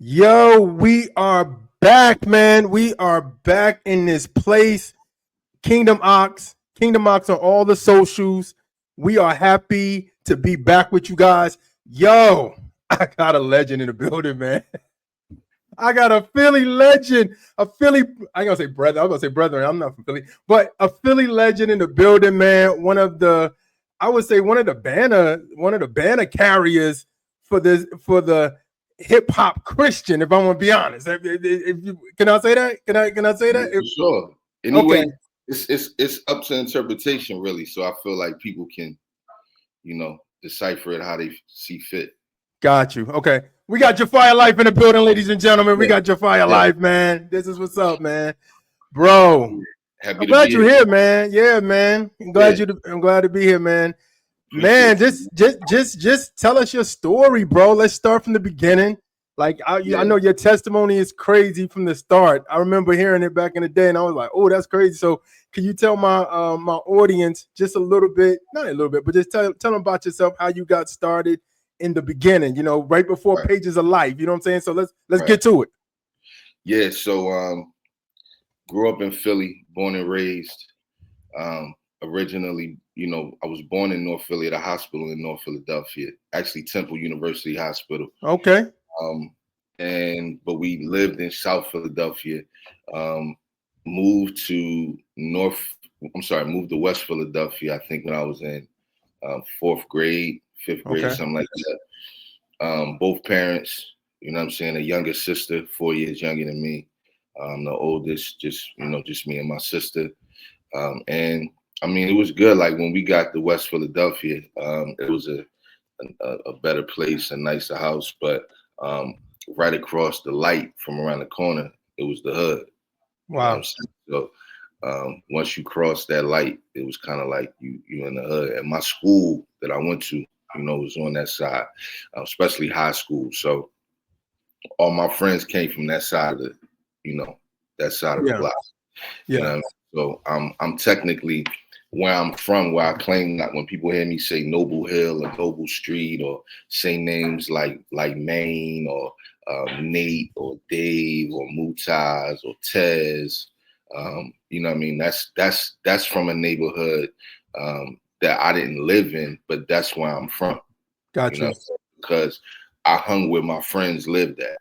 Yo, we are back, man. We are back in this place. Kingdom Ox on all the socials. We are happy to be back with you guys. Yo, I got a legend in the building, man. I got a Philly legend, a Philly. I ain't gonna say brother. I was gonna say brother. I'm not from Philly, but a Philly legend in the building, man. I would say one of the banner carriers for the hip hop Christian. If I'm gonna be honest, can I say that? Can I say Yeah, that? for sure. Okay, Anyway, it's up to interpretation, really. So I feel like people can, decipher it how they see fit. got you. Okay, we got Japhia Life in the building, ladies and gentlemen. We Yeah, got Japhia yeah, Life, man. This is what's up, man. Bro, yeah. Happy I'm to glad be you're here. here, man. Yeah, man. Yeah, I'm glad to be here, man. Man, appreciate you. just tell us your story, bro. Let's start from the beginning. Like I Yeah, know your testimony is crazy from the start. I remember hearing it back in the day, and I was like, "Oh, that's crazy." So, can you tell my audience just a little bit, not a little bit, but just tell them about yourself, how you got started in the beginning. You know, right before right, Pages of Life. You know what I'm saying? So let's right. get to it. Yeah. So grew up in Philly, born and raised. Originally, I was born in North Philly at a hospital in North Philadelphia, actually Temple University Hospital. Okay. Um, but we lived in South Philadelphia. Um, moved to moved to West Philadelphia. I think when I was in fourth grade, fifth grade, Okay. something like that. Both parents, you know what I'm saying, a younger sister, 4 years younger than me. The oldest, just me and my sister. And I mean, it was good. Like when we got to West Philadelphia, it was a better place, a nicer house, but right across the light from around the corner, it was the hood. You know what I'm Wow. saying? So once you cross that light, it was kind of like you in the hood. And my school that I went to, was on that side, especially high school. So all my friends came from that side of you know, that side of the Yeah. block. You know Yeah. what I mean? So I'm technically where I'm from, where I claim that when people hear me say Noble Hill or Noble Street or say names like Maine or Nate or Dave or Mutaz or Tez, you know what I mean? That's from a neighborhood that I didn't live in, but that's where I'm from. Got You know, you. because I hung where my friends lived at.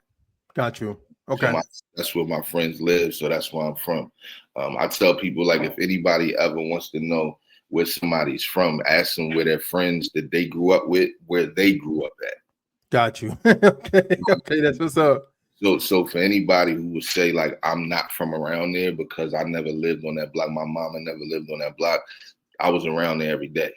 Got you. So Okay. that's where my friends live. So that's where I'm from. I tell people, like, if anybody ever wants to know where somebody's from, ask them where their friends that they grew up with, where they grew up at. Got you. Okay. Okay. That's what's up. So for anybody who would say like I'm not from around there because I never lived on that block, my mama never lived on that block, I was around there every day.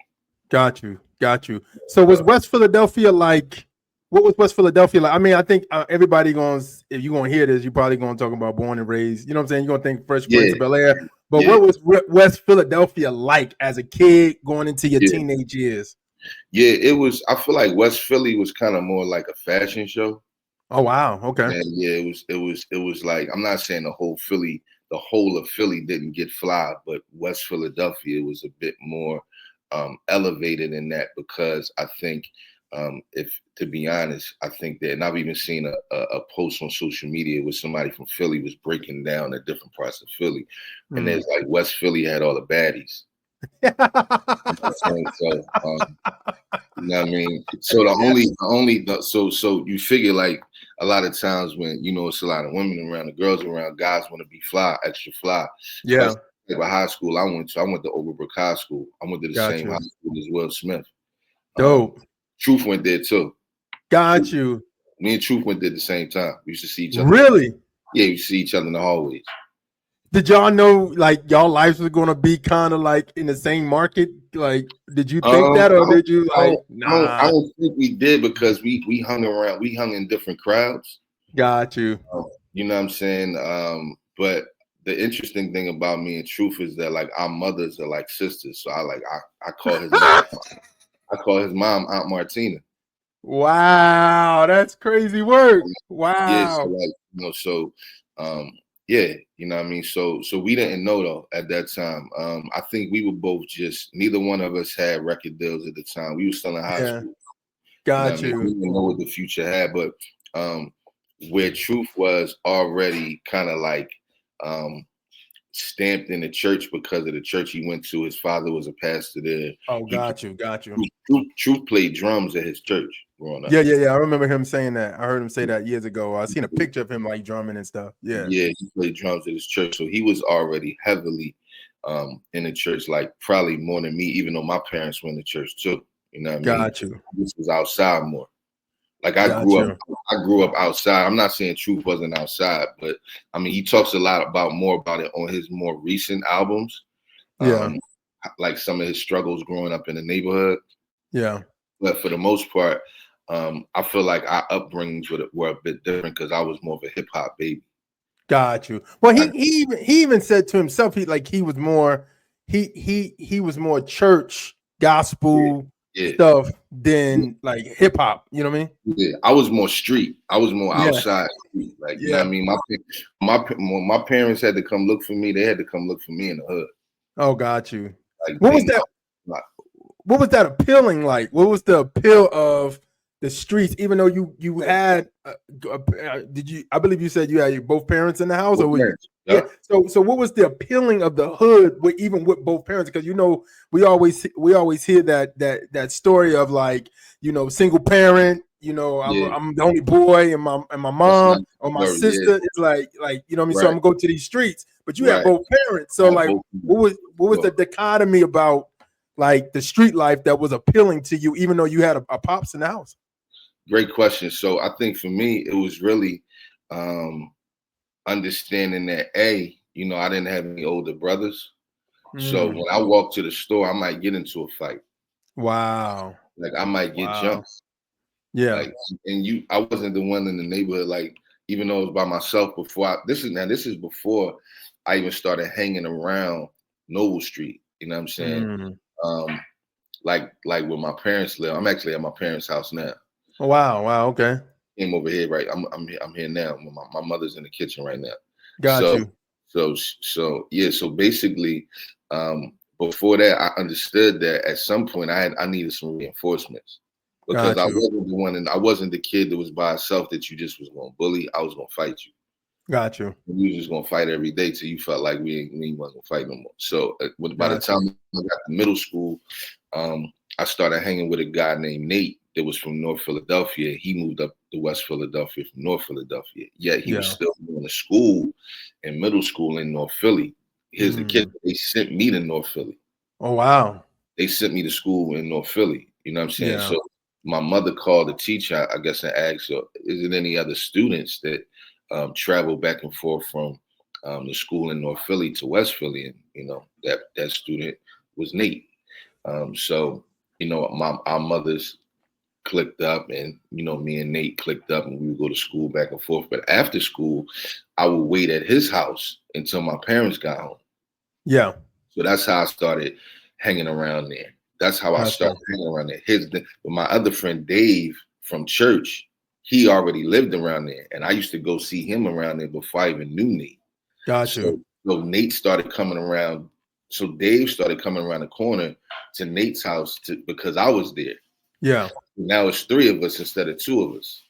Got you. Got you. So was So, West Philadelphia like? What was West Philadelphia like? I mean, I think everybody going. If you gonna hear this, you probably gonna talk about born and raised. You know what I'm saying? You're gonna think Fresh Prince yeah, of Bel Air. But yeah, what was West Philadelphia like as a kid going into your yeah, teenage years? yeah. It was. I feel like West Philly was kind of more like a fashion show. Oh wow. Okay. And yeah, it was like, I'm not saying the whole of Philly didn't get fly, but West Philadelphia was a bit more elevated in that because I think if to be honest, I think that, and I've even seen a post on social media where somebody from Philly was breaking down the different parts of Philly, and Mm. there's like West Philly had all the baddies. You know what I'm saying? So you know what I mean? So so you figure like a lot of times when it's a lot of women around, the girls around, guys want to be fly, extra fly. Yeah. Especially like a high school I went to Overbrook High School. I went to the Got same high you. school as Will Smith. Dope. Truth went there too. Got Truth, you. me and Truth went there at the same time. We used to see each other. Really? Yeah, we used to see each other in the hallways. Did y'all know like y'all lives was gonna be kind of like in the same market? Like, did you think that, or did you like, I nah? don't think we did because we hung around. We hung in different crowds. Got you. You know what I'm saying? But the interesting thing about me and Truth is that like our mothers are like sisters. So I call his mom. I call his mom Aunt Martina. Wow, that's crazy work. Yeah, so Wow. like yeah, you know what I mean. So we didn't know though at that time. I think we were both just, neither one of us had record deals at the time. We were still in high Yeah. school. You know what Got I mean? We you. didn't know what the future had, but where Truth was already kind of like stamped in the church because of the church he went to. His father was a pastor there. Oh, He got you. Truth played drums at his church growing up. Yeah. I remember him saying that. I heard him say that years ago. I seen a picture of him like drumming and stuff. Yeah. Yeah, he played drums at his church. So he was already heavily in the church, like probably more than me, even though my parents went to church too. You know what I mean? Got you. This was outside more. Like I Got you. grew up outside. I'm not saying Truth wasn't outside, but I mean he talks a lot more about it on his more recent albums. Yeah. Like some of his struggles growing up in the neighborhood. Yeah. But for the most part, I feel like our upbringings were a bit different because I was more of a hip hop baby. Got you. Well, he even said to himself he was more he was more church gospel stuff than like hip hop. You know what I mean? Yeah, I was more street. I was more outside street. Like you know what I mean. My parents had to come look for me. They had to come look for me in the hood. Oh, got you. Like What was that? What was that appealing like? What was the appeal of the streets? Even though you had, did you? I believe you said you had both parents in the house, or were you? Yeah. So what was the appealing of the hood with even with both parents? Because we always hear that story of like single parent. I'm the only boy, and my mom or my sister is like you know what I mean. So I'm gonna go to these streets, but you have both parents. So like, what was the dichotomy about like the street life that was appealing to you, even though you had a pops in the house? Great question. So I think for me, it was really understanding that I didn't have any older brothers. So when I walk to the store, I might get into a fight. Wow. Like I might get jumped. Yeah. Like, and I wasn't the one in the neighborhood. Like, even though it was by myself before. This is before I even started hanging around Noble Street. You know what I'm saying? Like where my parents live. I'm actually at my parents' house now. Oh, wow. Okay. Came over here, right? I'm here now. My mother's in the kitchen right now. Got you. So yeah. So basically, before that, I understood that at some point I needed some reinforcements because I wasn't the one, and I wasn't the kid that was by itself that you just was going to bully. I was going to fight you. Got you. We was just going to fight every day till you felt like we wasn't going to fight no more. So by the time I got to middle school, I started hanging with a guy named Nate that was from North Philadelphia. He moved up to West Philadelphia from North Philadelphia. Yet he was still going to school in middle school in North Philly. Here's the kid. They sent me to North Philly. Oh, wow. They sent me to school in North Philly. You know what I'm saying? Yeah. So my mother called the teacher, I guess, and asked, is there any other students that travel back and forth from the school in North Philly to West Philly? And, that student was Nate. So, our mothers clicked up, and me and Nate clicked up, and we would go to school back and forth. But after school, I would wait at his house until my parents got home. Yeah. So that's how I started hanging around there. That's how I started hanging around there. But my other friend Dave from church, he already lived around there, and I used to go see him around there before I even knew Nate. Got you. So Nate started coming around. So Dave started coming around the corner to Nate's house because I was there. Yeah. Now it's 3 of us instead of 2 of us.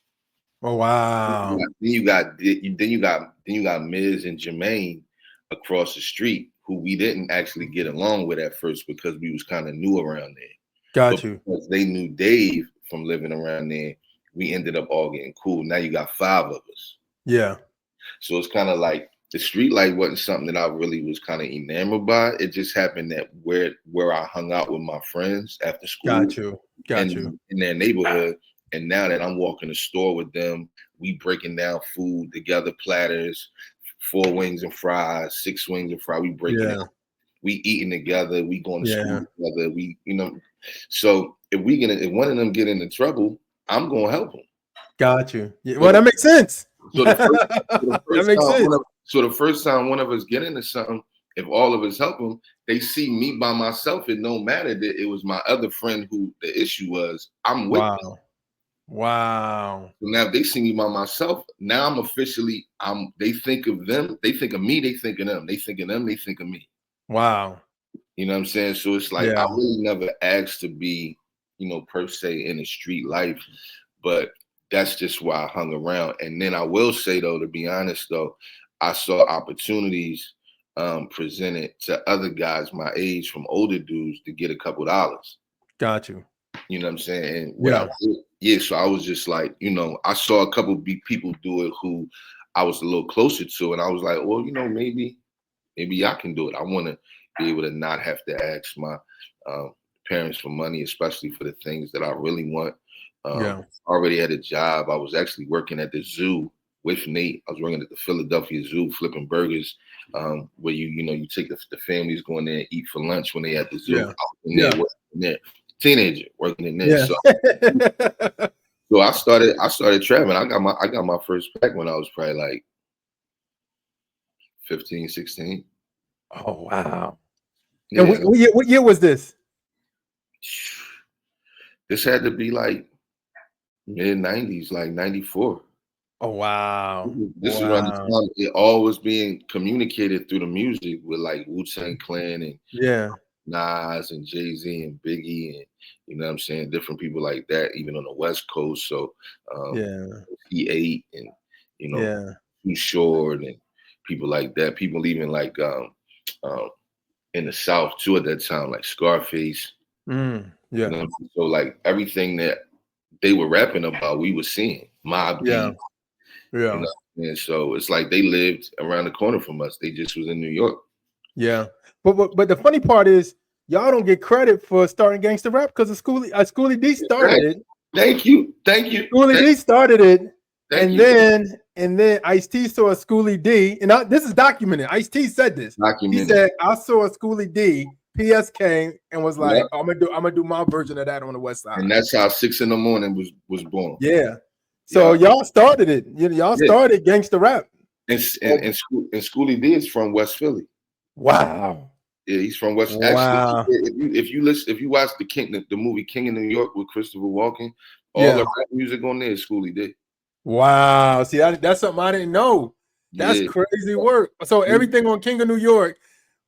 Oh, wow. Then you got Miz and Jermaine across the street, who we didn't actually get along with at first because we was kind of new around there. Got you. Because they knew Dave from living around there, we ended up all getting cool. Now you got 5 of us. Yeah. So it's kind of like the street life wasn't something that I really was kind of enamored by. It just happened that where I hung out with my friends after school. Got you. In their neighborhood. And now that I'm walking the store with them, we breaking down food together, platters, 4 wings and fries, 6 wings and fries. We breaking it. We eating together. We going to school together. We, so if one of them get into trouble, I'm gonna help them. Got you. Yeah, well, that makes sense. So the first time one of us get into something, if all of us help them, they see me by myself. It don't matter that it was my other friend who the issue was. I'm with them. Wow. So now if they see me by myself, now I'm officially, they think of them, they think of me, they think of them. They think of them, they think of me. Wow. You know what I'm saying? So it's like, I really never asked to be, per se in the street life, but that's just why I hung around. And then I will say though, to be honest though, I saw opportunities presented to other guys my age from older dudes to get a couple dollars. Got you. You know what I'm saying? And what Yeah. I did, yeah, so I was just like, I saw a couple people do it who I was a little closer to, and I was like, well, maybe I can do it. I want to be able to not have to ask my parents for money, especially for the things that I really want. Yeah. Already had a job. I was actually working at the zoo with Nate. I was working at the Philadelphia Zoo, flipping burgers, where you take the families going there and eat for lunch when they at the zoo. Yeah. I was in there working there, teenager working in there. Yeah. So I started traveling. I got my first pack when I was probably like 15, 16. Oh wow. And Yeah. what year was this? This had to be like mid 90s, like 94. Oh wow. This is around the Wow. time it all was being communicated through the music with like Wu-Tang Clan and Yeah. Nas and Jay-Z and Biggie and you know what I'm saying, different people like that, even on the West Coast. So Yeah. T.R.U.T.H and Yeah. Too Short and people like that. People even like in the South too at that time, like Scarface. Yeah. So like everything that they were rapping about, we were seeing Mob Yeah. Deep, Yeah. and so it's like they lived around the corner from us. They just was in New York. Yeah. But the funny part is y'all don't get credit for starting gangster rap because of Schoolie D started it. Thank you. Schoolie D started it. Thank you. And then Ice-T saw a Schoolie D, and this is documented. Ice-T said this. He said, "I saw a Schoolie D, PS came and was like, I'm gonna do my version of that on the West Side." And that's how 6 in the morning was born. Yeah. So y'all started it. Y'all started gangster rap. And Schoolie D is from West Philly. Wow. Yeah, he's from West. Wow. Actually, if you watch the movie King of New York with Christopher Walken, all the rap music on there is Schoolie D. Wow. See, that's something I didn't know. That's crazy work. So everything on King of New York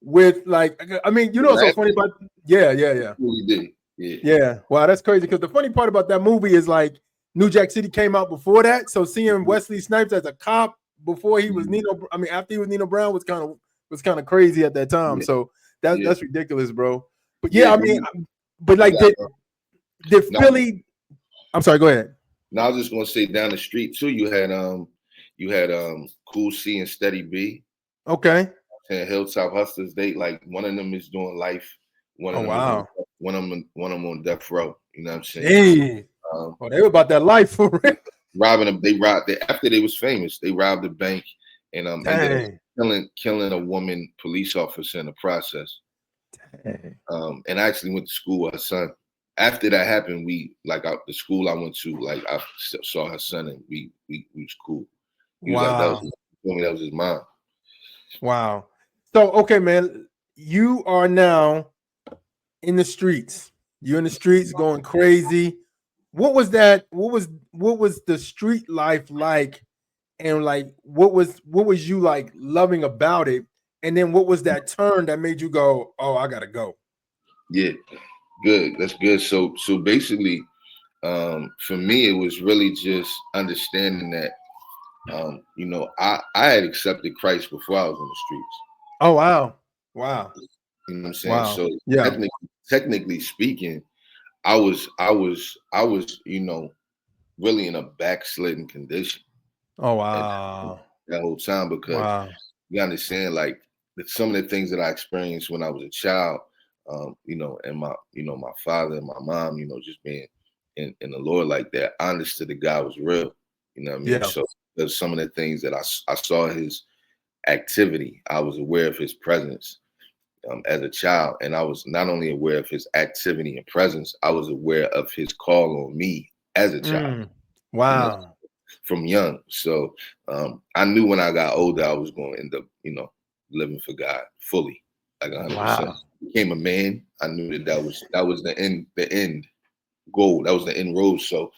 with like, I mean, what's so funny about yeah. Schoolie D. Yeah. Wow, that's crazy. Because the funny part about that movie is like New Jack City came out before that. So seeing Wesley Snipes as a cop before he was after he was Nino Brown was kind of crazy at that time. So that's ridiculous, bro. But I mean, but like did Philly? I'm sorry. Go ahead. Now I was just gonna say down the street too. You had Cool C and Steady B. Okay. And Hilltop Hustlers. They like one of them is doing life. One of them on death row. You know what I'm saying? Hey. They were about that life for real. Robbing them. They robbed. After they was famous, they robbed the bank and ended up killing a woman police officer in the process. And I actually went to school with her son. After that happened, the school I went to, like I saw her son and we was cool. He was like, that was his mom. Wow. So okay, man, you are now in the streets. You're in the streets going crazy. What was that? What was the street life like? And like what was you like loving about it? And then what was that turn that made you go, oh, I gotta go? Yeah, good. That's good. So basically, for me, it was really just understanding that, I had accepted Christ before I was on the streets. Oh wow. You know what I'm saying? Wow. So Yeah. technically speaking, I was, really in a backslidden condition. Oh wow. That whole time, because you understand, like some of the things that I experienced when I was a child, and my father and my mom, just being in the Lord like that, I understood that God was real. You know what I mean? Yeah. So there's some of the things that I saw his activity. I was aware of his presence as a child, and I was not only aware of his activity and presence, I was aware of his call on me as a child. Wow. From young. So I knew when I got older, I was going to end up, living for God fully, like 100%. Wow. Became a man. I knew that was the end goal. That was the end road. So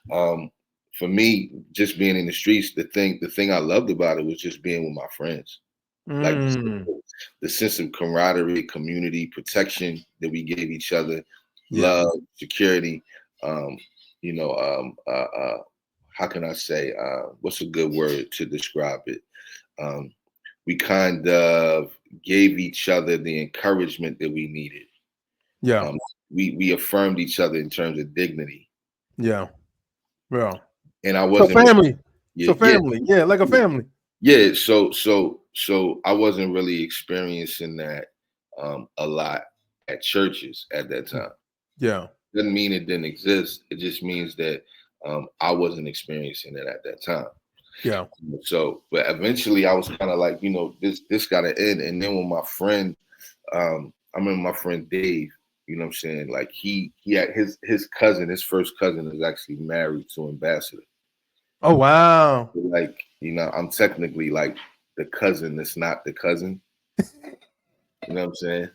for me, just being in the streets, the thing I loved about it was just being with my friends. Like the sense of camaraderie, community, protection that we gave each other, love, security, how can I say, what's a good word to describe it? Um, we kind of gave each other the encouragement that we needed. Yeah. Um, we affirmed each other in terms of dignity, Yeah. Yeah. and I So wasn't. family. Yeah, So family. Yeah, like a family. yeah. So I wasn't really experiencing that a lot at churches at that time. Yeah. Doesn't mean it didn't exist. It just means that I wasn't experiencing it at that time. Yeah. So, but eventually, I was kind of like, this got to end. And then when my friend, I remember my friend Dave. You know what I'm saying? Like he had his cousin, his first cousin, is actually married to Ambassador. Oh wow. Like, I'm technically like the cousin that's not the cousin. You know what I'm saying?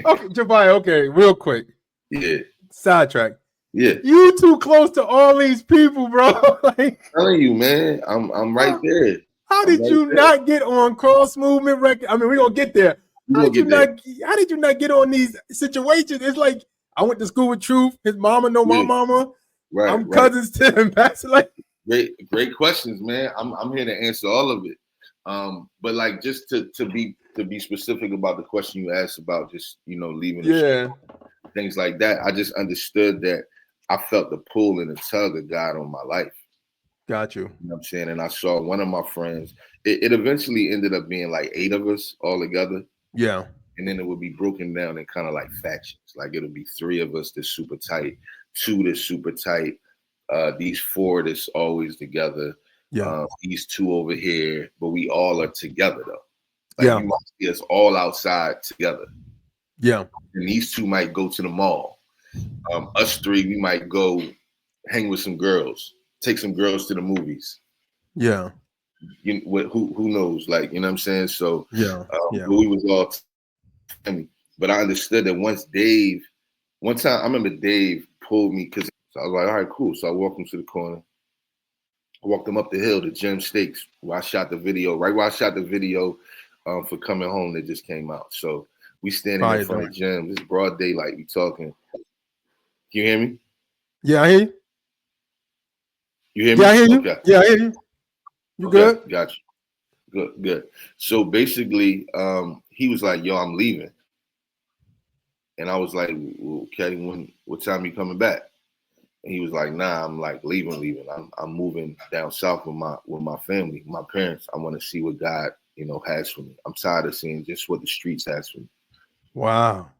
Okay, Japhia, okay, real quick. Yeah. Sidetrack. Yeah. You too close to all these people, bro. Like, I'm telling you, man, I'm right there. how I'm did right you there. not get on cross movement record? I mean, we're gonna get there. We How gonna did you get there. not how did you not get on these situations? It's like I went to school with Truth, his mama know my Yeah. mama. Right, I'm right. cousins to Ambassador. Like, Great questions, man. I'm here to answer all of it. But like just to be specific about the question you asked about just leaving the yeah. things like that, I just understood that I felt the pull and the tug of God on my life. Got you. You know what I'm saying? And I saw one of my friends, it eventually ended up being like 8 of us all together. Yeah. And then it would be broken down in kind of like factions. Like it'll be 3 of us that's super tight, 2 that's super tight, these 4 that's always together, Yeah. these 2 over here, but we all are together though. Like Yeah. you might see us all outside together. Yeah. And these 2 might go to the mall. Us 3, we might go hang with some girls, take some girls to the movies. Yeah. Who knows? Like, you know what I'm saying? So Yeah. Yeah. but we was all family. But I understood that one time I remember Dave pulled me because so I was like, all right, cool. So I walked him to the corner. I walked him up the hill to Jim Steaks, where I shot the video, right where I shot the video for Coming Home that just came out. So we standing in Fire front joint. of Jim. This broad daylight. We talking. You hear me? Yeah, I hear you. You hear Yeah, I me? hear you. Okay. Yeah, I hear you. You Okay. good? Got you. Good. So basically, he was like, yo, I'm leaving. And I was like, well, okay, what time you coming back? And he was like, nah, I'm like leaving. I'm moving down south with my family, my parents. I want to see what God, has for me. I'm tired of seeing just what the streets has for me. Wow.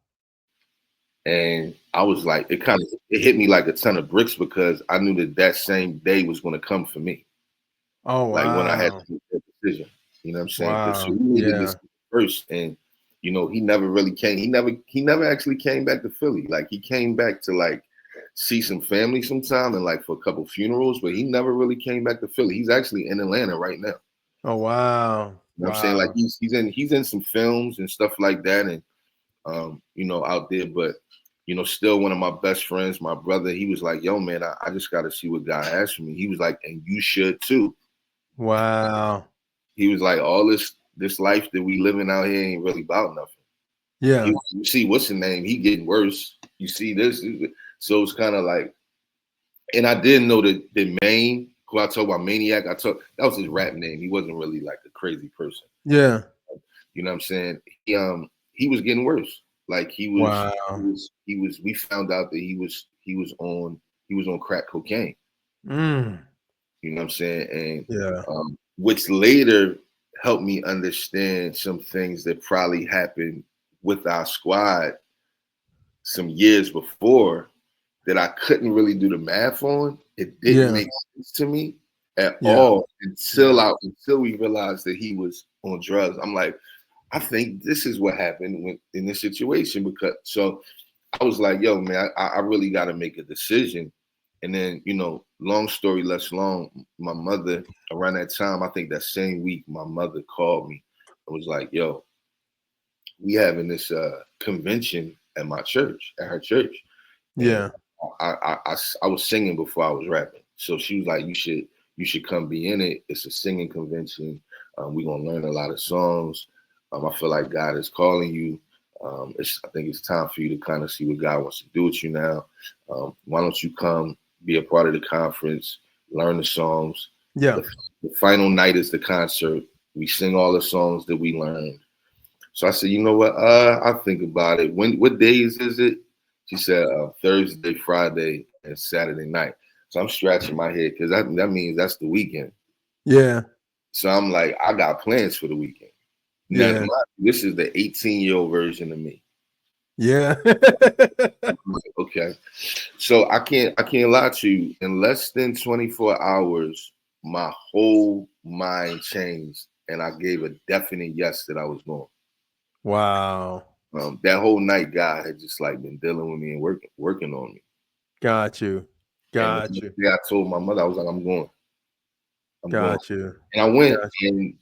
And I was like, it hit me like a ton of bricks because I knew that same day was going to come for me. Oh Like when I had wow. to make that decision, you know what I'm saying? Because Wow. he needed Yeah. this first, and he never really came. He never actually came back to Philly. Like he came back to like see some family sometime and like for a couple funerals, but he never really came back to Philly. He's actually in Atlanta right now. Oh wow. You know what I'm saying? Like Wow. he's in some films and stuff like that, and out there, but still one of my best friends, my brother, he was like, yo, man, I just gotta see what God has for me. He was like, and you should too. Wow. He was like, all this life that we living out here ain't really about nothing. Yeah. You see, what's the name? He getting worse. You see this, so it's kind of like, and I didn't know that the main who I talk about Maniac. That was his rap name. He wasn't really like a crazy person. Yeah. You know what I'm saying? He was getting worse. Like he was, Wow. We found out that he was on crack cocaine. Mm. You know what I'm saying? And Yeah. which later helped me understand some things that probably happened with our squad some years before that I couldn't really do the math on. It didn't Yeah. make sense to me at Yeah. all Yeah. until we realized that he was on drugs. I'm like, I think this is what happened in this situation because so I was like, yo, man, I really got to make a decision. And then, long story less long, my mother, around that time, I think that same week, my mother called me and was like, yo, we having this convention at my church, at her church. And Yeah. I was singing before I was rapping. So she was like, you should come be in it. It's a singing convention. We're going to learn a lot of songs. I feel like God is calling you. I think it's time for you to kind of see what God wants to do with you now. Why don't you come be a part of the conference? learn the songs. Yeah. The, the final night is the concert. We sing all the songs that we learned. So I said, you know what? I'll think about it. What days is it? She said Thursday, Friday, and Saturday night. So I'm scratching my head because that means that's the weekend. Yeah. So I'm like, I got plans for the weekend. Now, Yeah. this is the 18-year-old version of me. Yeah. Okay. So I can't lie to you. In less than 24 hours, my whole mind changed and I gave a definite yes that I was going. Wow. That whole night, God had just like been dealing with me and working on me. Got you. And the Got next you. day I told my mother, I was like, I'm going. I'm going. Got you. And I went, Got and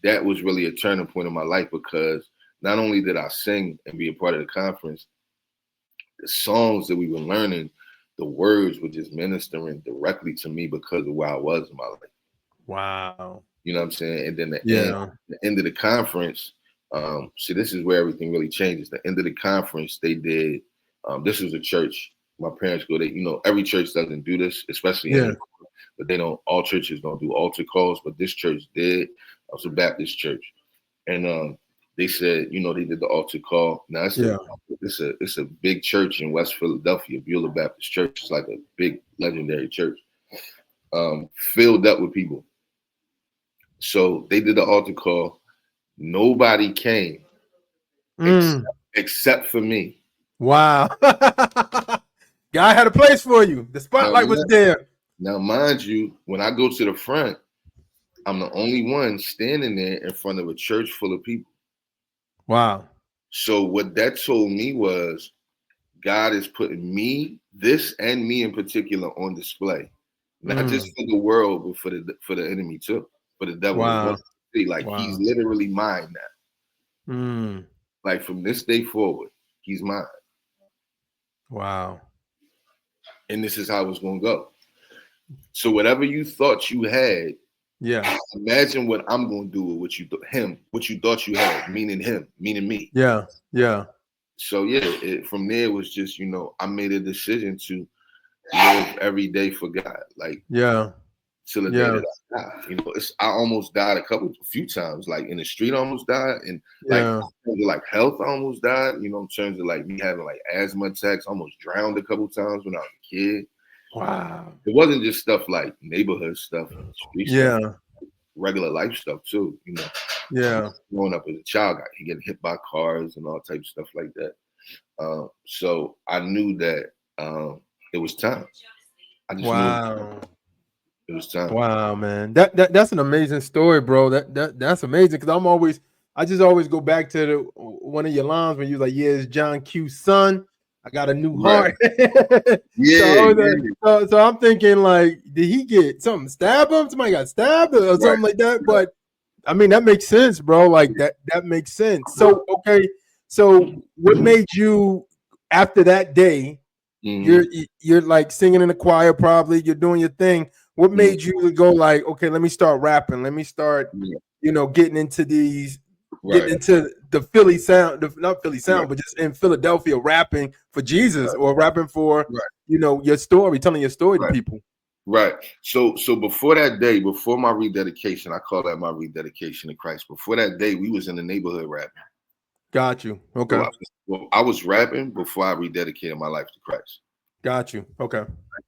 that was really a turning point in my life because not only did I sing and be a part of the conference, the songs that we were learning, the words were just ministering directly to me because of where I was in my life. wow. You know what I'm saying? And then Yeah. the end of the conference, see, this is where everything really changes. The end of the conference, they did. This was a church. My parents go. They, every church doesn't do this, especially Yeah. in, but they don't. All churches don't do altar calls, but this church did. It was a Baptist church, and they said, they did the altar call. Now Yeah. it's a big church in West Philadelphia, Beulah Baptist Church. It's like a big legendary church, filled up with people. So they did the altar call. Nobody came except, Mm. except for me. Wow. God had a place for you. The Now, spotlight was there. now, mind you, when I go to the front, I'm the only one standing there in front of a church full of people. Wow. So what that told me was God is putting this and me in particular, on display, not just Mm. for the world, but for the enemy too, for the devil as well. Wow. See, like he's Wow. literally mine now. Mm. Like from this day forward, he's mine, Wow. and this is how it's gonna go. So whatever you thought you had, Yeah. imagine what I'm gonna do with what you thought you had, meaning him, meaning me. Yeah. Yeah. So yeah, from there it was just I made a decision to live every day for God, like Yeah. till the day Yeah. that I die. I almost died a few times, like in the street, I almost died, and like Yeah. in terms of like health, I almost died. In terms of like me having like asthma attacks, I almost drowned a couple times when I was a kid. Wow. It wasn't just stuff like neighborhood stuff, street stuff, Yeah. regular life stuff too. Yeah. Growing up as a child, he getting hit by cars and all types of stuff like that. So I knew that it was time. I just knew Wow. it was time. Wow, man. That's an amazing story, bro. That's amazing because I just always go back to one of your lines when you was like, "Yeah, it's John Q's son. I got a new Right. heart." so, Yeah, I was, yeah. so I'm thinking like, did he get something stabbed him? Somebody got stabbed or Right. something like that. But I mean, that makes sense, bro. Like that makes sense. So okay, so what made you after that day? Mm-hmm. You're like singing in the choir, probably. You're doing your thing. What Mm-hmm. made you go like, okay, let me start rapping. Let me start, Yeah. getting into getting Right. into the Philly sound, not Philly Right. sound, but just in Philadelphia, rapping for Jesus Right. or rapping for, Right. your story, telling your story to Right. people. Right. So before that day, before my rededication, I call that my rededication to Christ. Before that day, we was in the neighborhood rapping. Got you. So Okay. I was rapping before I rededicated my life to Christ. Got you. Okay.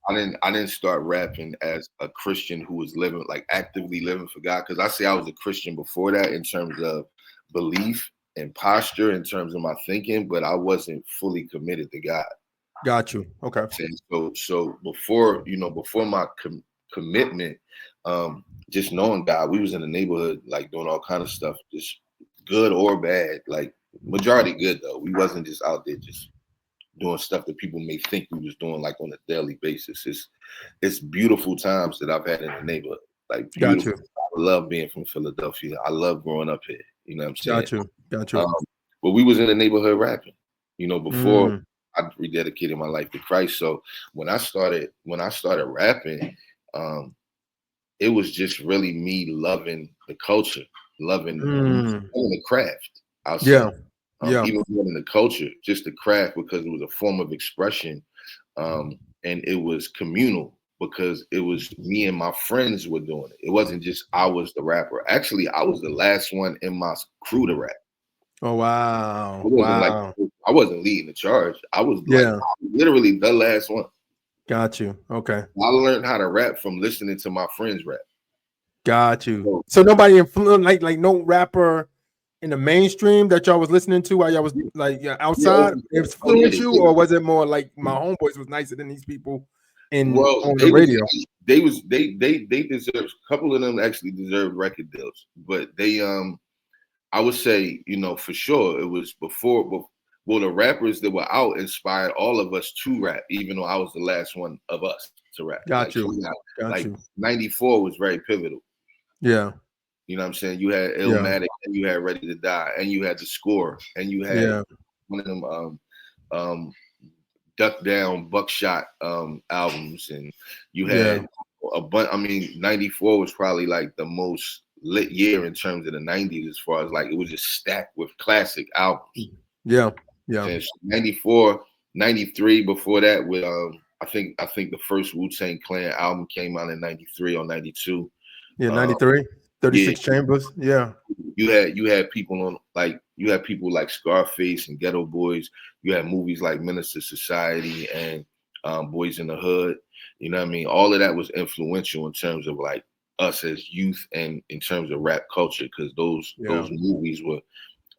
I didn't start rapping as a Christian who was living, like actively living for God. Because I say I was a Christian before that in terms of belief and posture, in terms of my thinking, but I wasn't fully committed to God. Got you. Okay. So before my commitment, just knowing God, we was in the neighborhood like doing all kind of stuff, just good or bad, like majority good though. We wasn't just out there just doing stuff that people may think we was doing like on a daily basis. It's beautiful times that I've had in the neighborhood, like Got beautiful. you. I love being from Philadelphia. I love growing up here. You know what I'm saying? Got you. Got you. Um, but we was in the neighborhood rapping, before Mm, I rededicated my life to Christ. So when I started rapping, um, it was just really me loving the culture, loving mm. the craft. I'll say, Yeah. Yeah. even more than the culture, just the craft because it was a form of expression, and it was communal. because it was me and my friends were doing it. It wasn't just I was the rapper. Actually, I was the last one in my crew to rap. Oh wow. I wasn't like Wow. I wasn't leading the charge. I was like Yeah. literally the last one. Got you. Okay. I learned how to rap from listening to my friends rap. Got you. So, So nobody influenced, like no rapper in the mainstream that y'all was listening to while y'all was like outside influenced you, or was it more like my homeboys was nicer than these people in well, on the radio? they deserved, a couple of them actually deserved record deals, but they I would say, you know, for sure it was well, the rappers that were out inspired all of us to rap, even though I was the last one of us to rap. Got Like, so you. Got like you. 94 was very pivotal. Yeah. You know what I'm saying? You had Yeah. Illmatic and you had Ready to Die and you had The Score and you had Yeah. one of them um Duck Down Buckshot albums, and you Yeah. had a bunch. I mean, 94 was probably like the most lit year in terms of the 90s, as far as like it was just stacked with classic albums. Yeah. Yeah. And 94, 93 before that with I think the first Wu-Tang Clan album came out in 93 or 92. Yeah. Um 93. yeah, 36 Chambers. Yeah. you had people on like you had people like Scarface and Ghetto Boys. You had movies like Minister Society and Boys in the Hood. You know what I mean? All of that was influential in terms of like us as youth and in terms of rap culture, because Yeah. those movies were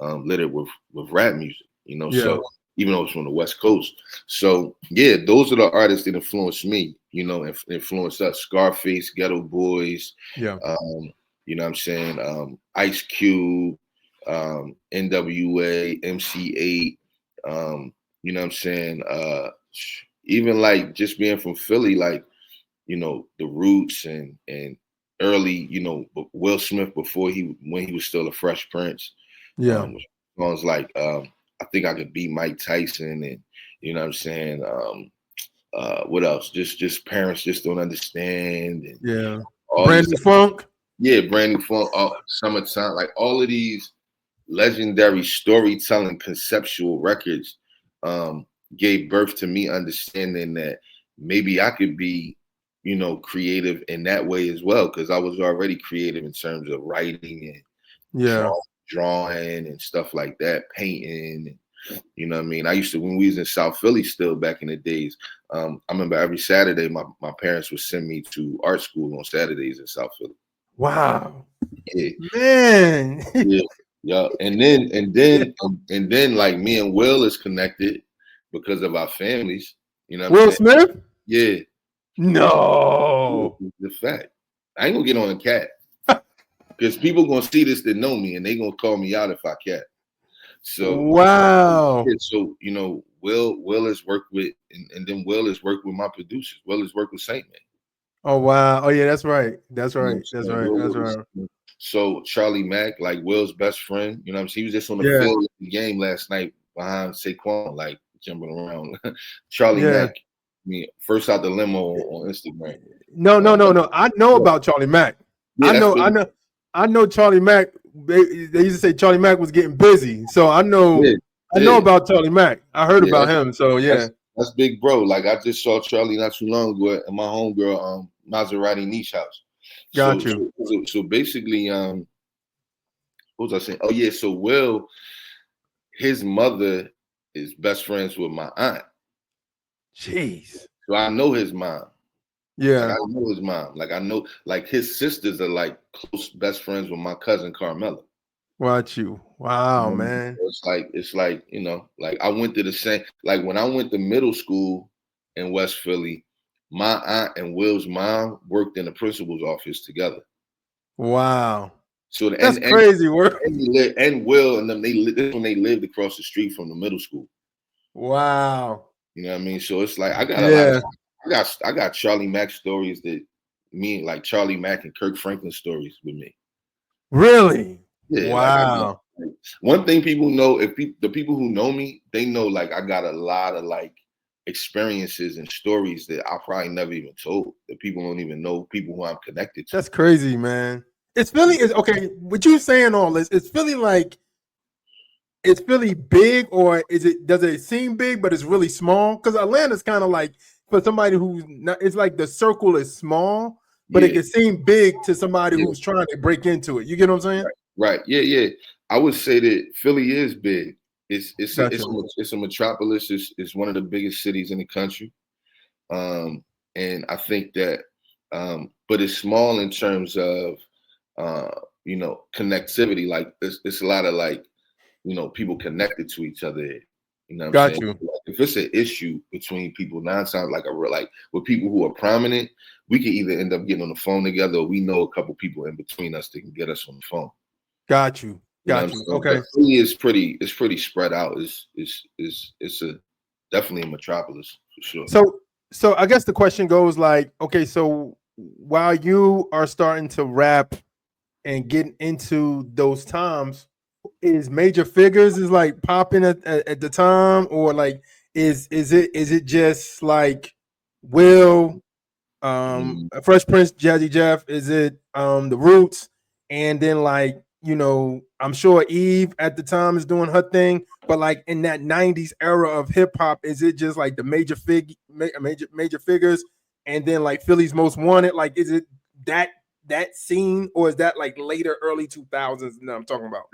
littered with rap music. You know, Yeah. so even though it's from the West Coast, so yeah, those are the artists that influenced me. You know, influenced us. Scarface, Ghetto Boys. Yeah. Um, you know what I'm saying? Ice Cube, NWA, MC8, you know what I'm saying? Even like just being from Philly, like, you know, the Roots and early, you know, Will Smith before when he was still a Fresh Prince. Yeah. Songs like I Think I Could Beat Mike Tyson, and you know what I'm saying? What else? Just Parents Just Don't Understand, and Yeah. all these, Brandon Funk. yeah, Brand New Funk, Summertime, like all of these legendary storytelling conceptual records um, gave birth to me understanding that maybe I could be, you know, creative in that way as well, because I was already creative in terms of writing and Yeah. drawing and stuff like that, painting. You know what I mean? I used to, when we was in South Philly still back in the days, I remember every Saturday my parents would send me to art school on Saturdays in South Philly. Wow. Yeah. Man. Yeah, yeah, and then like me and Will is connected because of our families. You know what I'm Will saying? Smith? Yeah, No. the fact. I ain't gonna get on a cat because people gonna see this that know me and they gonna call me out if I cat. So Wow. yeah, so you know, Will has worked with, and then Will has worked with my producers. Will has worked with Saint Man. Oh wow. Oh yeah, that's right. That's You know what right. I'm That's saying? right. Will That's worked with right. Saint Man. So Charlie Mack, like Will's best friend, you know what I'm saying? He was just on the Yeah. field of the game last night behind Saquon, like jumping around. Charlie Yeah. Mack, I mean, first out the limo on Instagram. No, no, Um, no, no. I know yeah, about Charlie Mack. yeah, I that's know, big. I know, I know Charlie Mack. They used to say Charlie Mack was getting busy. So Yeah, I know yeah, about Charlie Mack. I heard yeah. about him. So yeah. That's big, bro. Like I just saw Charlie not too long ago at my homegirl, Maserati Niche house. Got So, you. so basically, what was I saying? Oh yeah, so Will, his mother is best friends with my aunt. Jeez. So I know his mom. Like I Yeah. know his mom. Like I know, like his sisters are like close best friends with my cousin Carmela. Watch you. You Wow, know what I mean? man. So it's like, you know, like I went to the same, like when I went to middle school in West Philly, my aunt and Will's mom worked in the principal's office together. Wow. So That's crazy work. and Will and them, this when they lived across the street from the middle school. Wow. You know what I mean? So it's like I got a lot of, Yeah. I got Charlie Mack stories that me, like Charlie Mack and Kirk Franklin stories with me. Really? Yeah, like I got, Wow. like, one thing people know, the people who know me, they know like I got a lot of like experiences and stories that I probably never even told, that people don't even know, people who I'm connected to. That's crazy, man. It's Philly is okay. What you saying all this? Is Philly like is Philly big or is it does it seem big but it's really small? Because Atlanta's kind of like for somebody who's not, it's like the circle is small, but it Yeah, can seem big to somebody yeah, who's trying to break into it. You get what I'm saying? right. Yeah, yeah. I would say that Philly is big. Gotcha. It's a metropolis. It's one of the biggest cities in the country. And I think that, but it's small in terms of, connectivity. Like it's a lot of like, people connected to each other. You know what I'm Got saying? you. Like, if it's an issue between people, nine times like a real like with people who are prominent, we can either end up getting on the phone together, or we know a couple people in between us that can get us on the phone. Got you. You know what Got I'm you. saying? But Okay. Philly is pretty spread out. It's a definitely a metropolis for sure. So I guess the question goes like, okay, so while you are starting to rap and getting into those times, is Major Figures is like popping at the time, or like is it just like Will, Mm, Fresh Prince, Jazzy Jeff? Is it the Roots? And then like, I'm sure Eve at the time is doing her thing, but like in that 90s era of hip hop, is it just like the major figures and then like Philly's Most Wanted? Like, is it that that scene, or is that like later early 2000s that I'm talking about?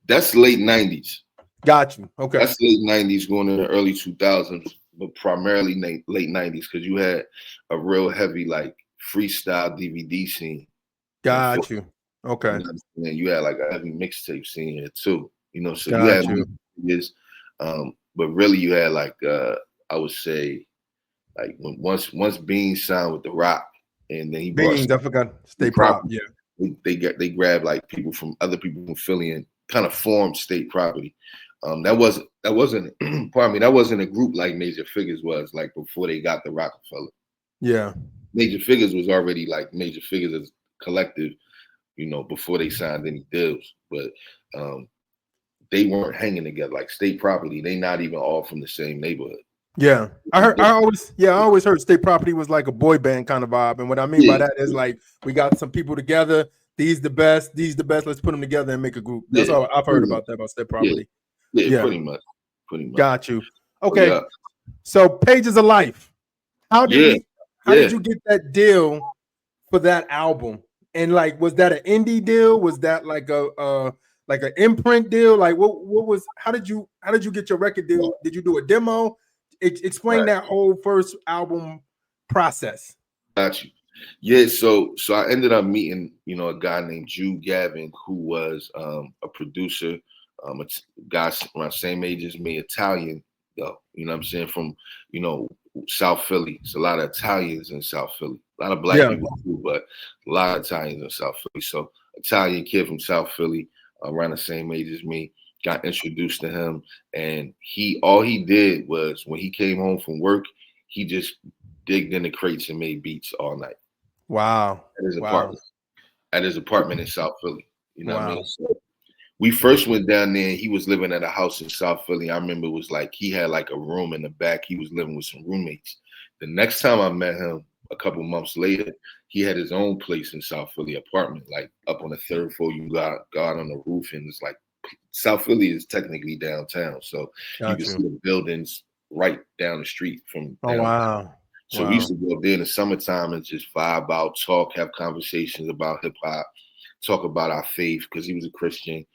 that's late '90s. Got you. Okay. That's late '90s going into early 2000s, but primarily late '90s because you had a real heavy like freestyle DVD scene in Philly. Got you. Okay. You know what I'm saying? You had like a heavy mixtape scene here too. So you had Got you. years, but really you had like I would say like when once Bean signed with the Rock, and then he brought Beans, I some forgot. Stay State prop. Property. Yeah. They grabbed like people from other people from Philly and kind of formed State Property. That wasn't pardon me, that wasn't a group like Major Figures was like before they got the Rockefeller. Yeah. Major Figures was already like Major Figures as a collective, before they signed any deals. But they weren't hanging together like State Property. They not even all from the same neighborhood. Yeah. I always heard State Property was like a boy band kind of vibe. And what I mean by Yeah, that is like we got some people together, these the best, let's put them together and make a group. That's yeah, all I've heard pretty much. about that about State Yeah, Property. yeah, Yeah. pretty much. Got you. Oh Okay. yeah, So Pages of Life. How did yeah, we how yeah. did you get that deal for that album? And like, was that an indie deal? Was that like a like an imprint deal? Like, what was? How did you get your record deal? Did you do a demo? Explain Right. that whole first album process. Got you. Yeah, so I ended up meeting, a guy named Jude Gavin, who was a producer, guy around same age as me, Italian, though. You know what I'm saying? From, you know, South Philly. It's a lot of Italians in South Philly. A lot of black Yeah, people too, but a lot of Italians in South Philly. So Italian kid from South Philly, around the same age as me, got introduced to him. And all he did was when he came home from work, he just digged in the crates and made beats all night wow, at his wow, apartment, in South Philly. You know what I mean? wow. So we first went down there and he was living at a house in South Philly. I remember it was like he had like a room in the back. He was living with some roommates. The next time I met him a couple months later, he had his own place in South Philly apartment, like up on the third floor. You got on the roof, and it's like South Philly is technically downtown. So you can Got see you. the buildings right down the street from Oh down. wow, So we used wow. to go up there in the summertime and just vibe out, talk, have conversations about hip hop, talk about our faith because he was a Christian.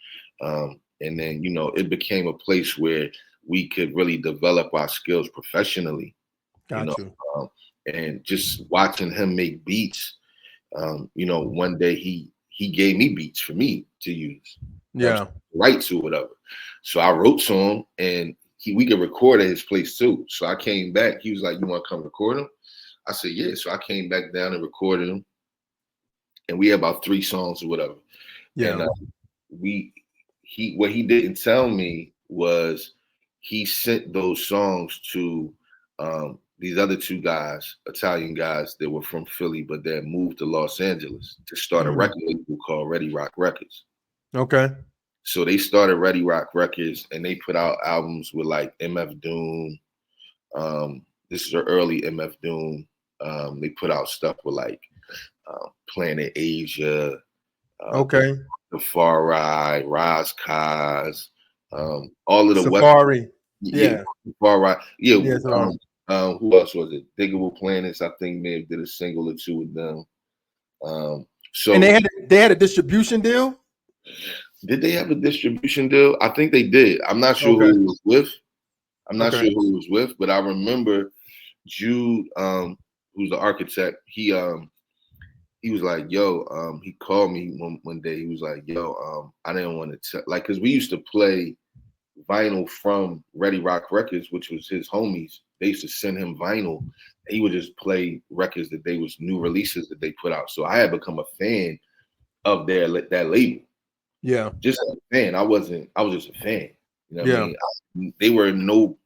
And then, it became a place where we could really develop our skills professionally, you know. Got you. Um, and just watching him make beats, one day he gave me beats for me to use, Yeah, write to, whatever. So I wrote to him, and we could record at his place too. So I came back. He was like, "You want to come record him?" I said, "Yeah." So I came back down and recorded him, and we had about 3 songs or whatever. And yeah. what he didn't tell me was he sent those songs to these other 2 guys, Italian guys that were from Philly, but that moved to Los Angeles to start a Mm, record label called Ready Rock Records. okay. So they started Ready Rock Records, and they put out albums with like MF Doom. This is the early MF Doom. They put out stuff with like Planet Asia, uh, the, Okay. the Far Ride, Raz Kaz, all of the West. Safari. Yeah, Yeah. Far Right. Yeah, Yeah. Safari. Who else was it? Diggable Planets, I think may have did a single or two with them. And So they had a distribution deal. did they have a distribution deal? I think they did. I'm not sure Okay. who it was with. I'm not Okay. sure who it was with, but I remember Jude, who's the architect, he was like, yo, he called me one day. He was like, yo, I didn't want to tell, like, because we used to play vinyl from Ready Rock Records, which was his homies. They used to send him vinyl. He would just play records that they was new releases that they put out. So I had become a fan of that label. Yeah. Just a fan. I was just a fan. You know what I Yeah. mean? They were in no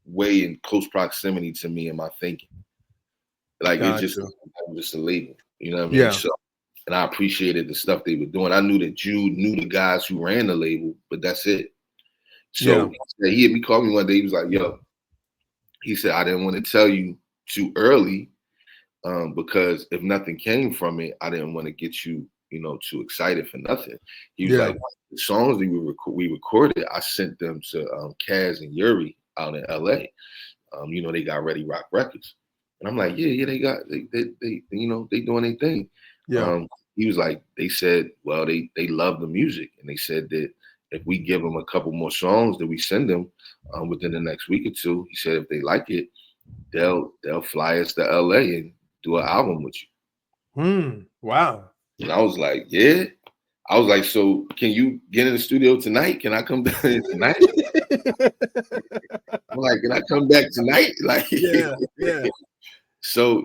way in close proximity to me in my thinking. Like it's Got just, you. I'm just a label. You know what I mean? Yeah. So, and I appreciated the stuff they were doing. I knew that Jude knew the guys who ran the label, but that's it. Yeah. So he had me call me one day. He was like, "Yo," he said, "I didn't want to tell you too early because if nothing came from it, I didn't want to get you, too excited for nothing." He was Yeah. like, "The songs that we recorded, I sent them to Kaz and Yuri out in L.A. They got Ready Rock Records." And I'm like, yeah, they got they doing their thing. Yeah. He was like, they said, well, they love the music, and they said that if we give them a couple more songs that we send them within the next week or two, he said if they like it, they'll fly us to LA and do an album with Hmm. Wow. you. And I was like, yeah. I was like, so can you get in the studio tonight? Can I come back tonight? I'm like, can I come back tonight? Like, Yeah. Yeah. so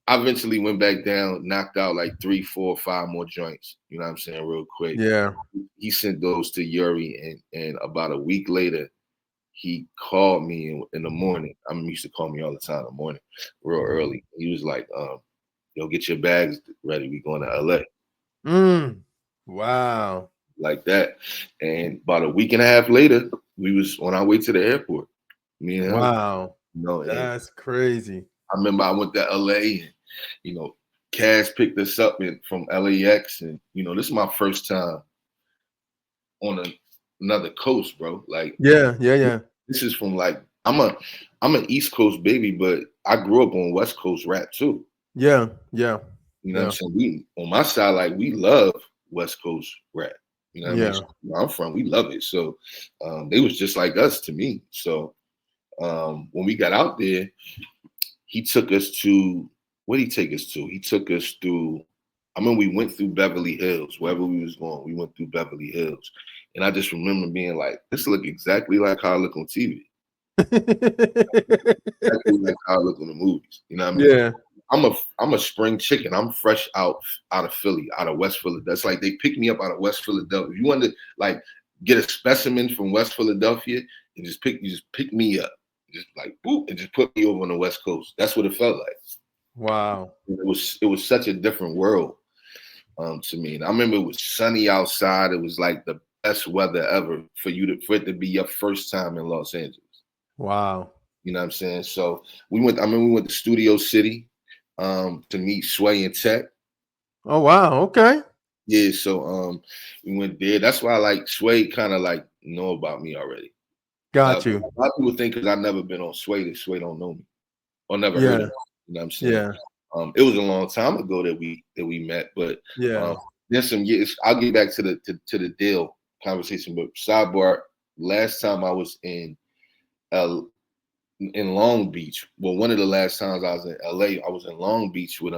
I eventually went back down, knocked out like 3, 4, 5 more joints. You know what I'm saying, real quick. Yeah. He sent those to Yuri, and about a week later, he called me in the morning. I mean, he used to call me all the time in the morning, real early. He was like, "Yo, get your bags ready. We going to LA." Wow. Like that. And about a week and a half later, we was on our way to the airport. Me and him, Wow. and That's crazy. I remember I went to LA, and Cass picked us up from LAX, and this is my first time on another coast, bro. Like Yeah. Yeah. Yeah. this is from like I'm an East Coast baby, but I grew up on West Coast rap too. Yeah. Yeah. You know what I'm Yeah. saying? We on my side, like we love West Coast rap. You know what I mean? Yeah. So, where I'm from, we love it. So they was just like us to me. So when we got out there, he took us to what did he take us to? He took us through. I mean, we went through Beverly Hills. Wherever we was going, we went through Beverly Hills, and I just remember being like, "This look exactly like how I look on TV. Exactly like how I look on the movies." You know what I mean? Yeah. I'm a spring chicken. I'm fresh out of Philly, out of West Philadelphia. That's like they picked me up out of West Philadelphia. If you want to like get a specimen from West Philadelphia and you just pick me up, just like boop, and just put me over on the West Coast. That's what it felt like. Wow. It was such a different world to me. And I remember it was sunny outside. It was like the best weather ever for it to be your first time in Los Angeles. Wow. You know what I'm saying? So we went to Studio City to meet Sway and Tech. Oh, wow. Okay. Yeah, so we went there. That's why I like Sway kind of like know about me already. Got you. A lot of people think because I've never been on Sway that Sway don't know me or never heard of Yeah. me. You know what I'm saying? Yeah. It was a long time ago that we met, but Yeah. there's some years. I'll get back to the deal conversation. But sidebar, last time I was uh, in Long Beach. Well, one of the last times I was in LA, I was in Long Beach with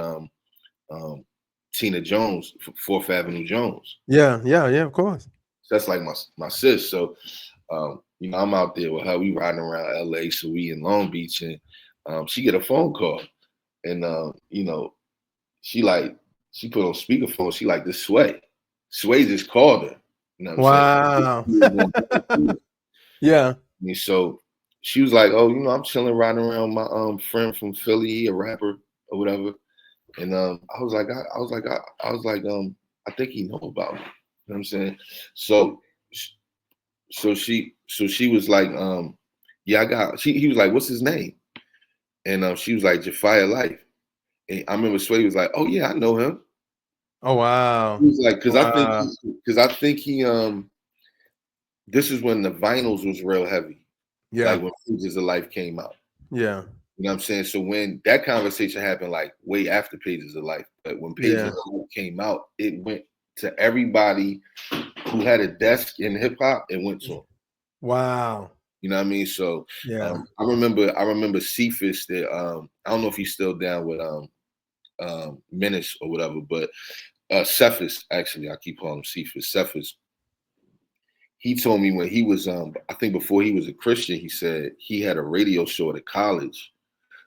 Tina Jones, Fourth Avenue Jones. Yeah. Yeah. Yeah. Of course. So that's like my sis. So I'm out there with her. We riding around LA. So we in Long Beach, and she get a phone call, and she put on speakerphone. She like, this Sway. Sway just called her. You know what Wow. I'm saying? Yeah. And so she was like, "Oh, I'm chilling, riding around with my friend from Philly, a rapper or whatever." And I think he know about me. You know what I'm saying? So she was like, yeah, he was like, "What's his name?" And she was like, Japhia Life. And I remember Sway was like, "Oh yeah, I know him." Oh, wow. He was like, Wow. because I think he this is when the vinyls was real heavy, Yeah. like when Pages of Life came out. Yeah. You know what I'm saying? So when that conversation happened, like way after Pages of Life, but when Pages Yeah. of Life came out, it went to everybody who had a desk in hip hop. It went to them. Wow. You know what I mean? So Yeah. I remember Cephas that I don't know if he's still down with Menace or whatever, but Cephas, actually, I keep calling him Cephas. Cephas, he told me when he was I think before he was a Christian, he said he had a radio show at a college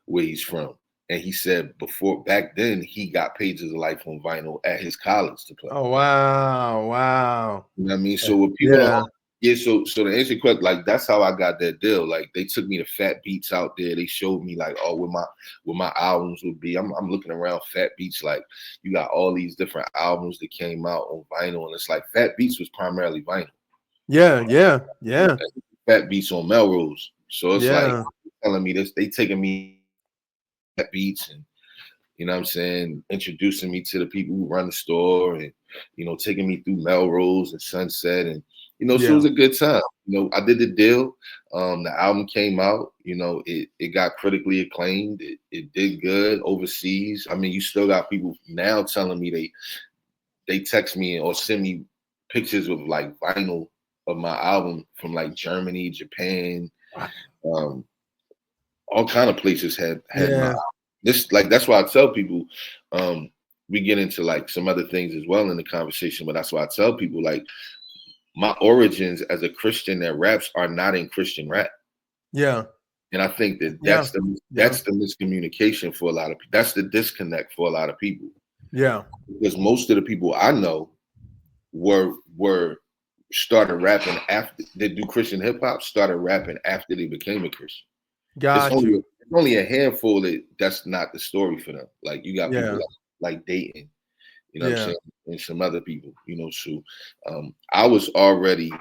where he's from. And he said before back then he got Pages of Life on vinyl at his college to play. Oh wow. Wow. You know what I mean? So what people Yeah. don't, yeah, so to answer your question, like that's how I got that deal. Like they took me to Fat Beats out there. They showed me like, oh, where my albums would be. I'm looking around Fat Beats, like you got all these different albums that came out on vinyl, and it's like Fat Beats was primarily vinyl. Yeah. Yeah. Yeah. Fat Beats on Melrose. So it's like Yeah. telling me this, they taking me Fat Beats and you know what I'm saying, introducing me to the people who run the store and, you know, taking me through Melrose and Sunset. And, you know, so it Yeah. was a good time. You know, I did the deal. The album came out, you know, it got critically acclaimed. It did good overseas. I mean, you still got people now telling me they text me or send me pictures of like vinyl of my album from like Germany, Japan, all kind of places had my Yeah. this like that's why I tell people we get into like some other things as well in the conversation, but that's why I tell people like my origins as a Christian that raps are not in Christian rap. Yeah. And I think that Yeah. that's the miscommunication for a lot of people. That's the disconnect for a lot of people. Yeah. Because most of the people I know were started rapping after they do Christian hip hop, started rapping after they became a Christian. Got you. It's only a handful that's not the story for them. Like you got people Yeah. like Dayton, you know what I'm Yeah. saying, and some other people, you know. So I was already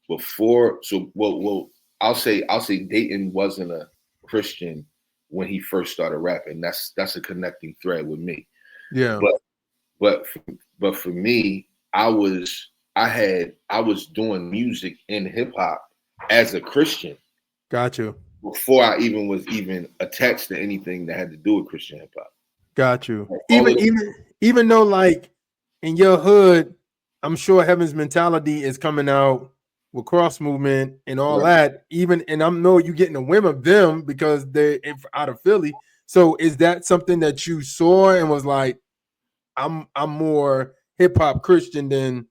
before. So well, I'll say Dayton wasn't a Christian when he first started rapping. That's a connecting thread with me. Yeah. But but for me, I was doing music in hip hop as a Christian Got you. before I even was attached to anything that had to do with Christian hip hop. Got you. Like, Even though like in your hood, I'm sure Heaven's Mentality is coming out with Cross Movement and all that. Even and I know you getting a whim of them because they're out of Philly. So is that something that you saw and was like, I'm more hip hop Christian than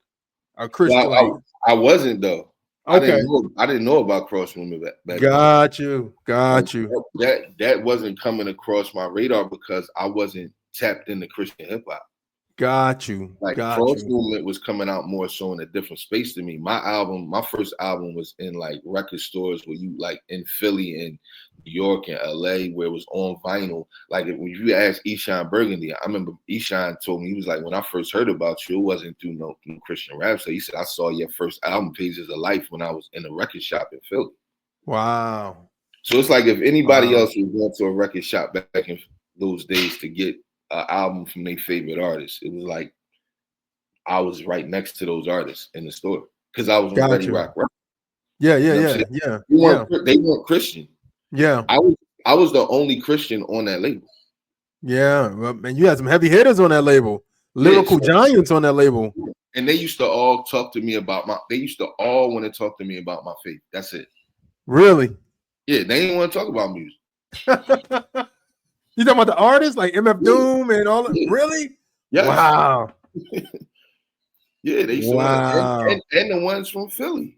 a Christian? Like, I wasn't though. okay, I didn't know about Cross Movement back then. got you. That wasn't coming across my radar because I wasn't tapped into Christian hip hop. Got you. Like Cross Movement was coming out more so in a different space to me. My first album was in like record stores where you like in Philly and New York and LA where it was on vinyl. Like when you ask Eshawn Burgundy, I remember Eshawn told me, he was like, when I first heard about you, it wasn't through no Christian rap. So he said, I saw your first album, Pages of Life, when I was in a record shop in Philly. Wow. So it's like if anybody else was going to a record shop back in those days to get an album from their favorite artist, it was like I was right next to those artists in the store because I was on Ready Rock Records. Yeah. They weren't Christian. Yeah. I was the only Christian on that label. Yeah, and you had some heavy hitters on that label, lyrical giants on that label. And they used to all talk to me about they used to all want to talk to me about my faith. That's it. Really? Yeah, they didn't want to talk about music. You talking about the artists like MF Doom and all that? Really? Yes. Wow. Yeah, they used to want to, and the ones from Philly.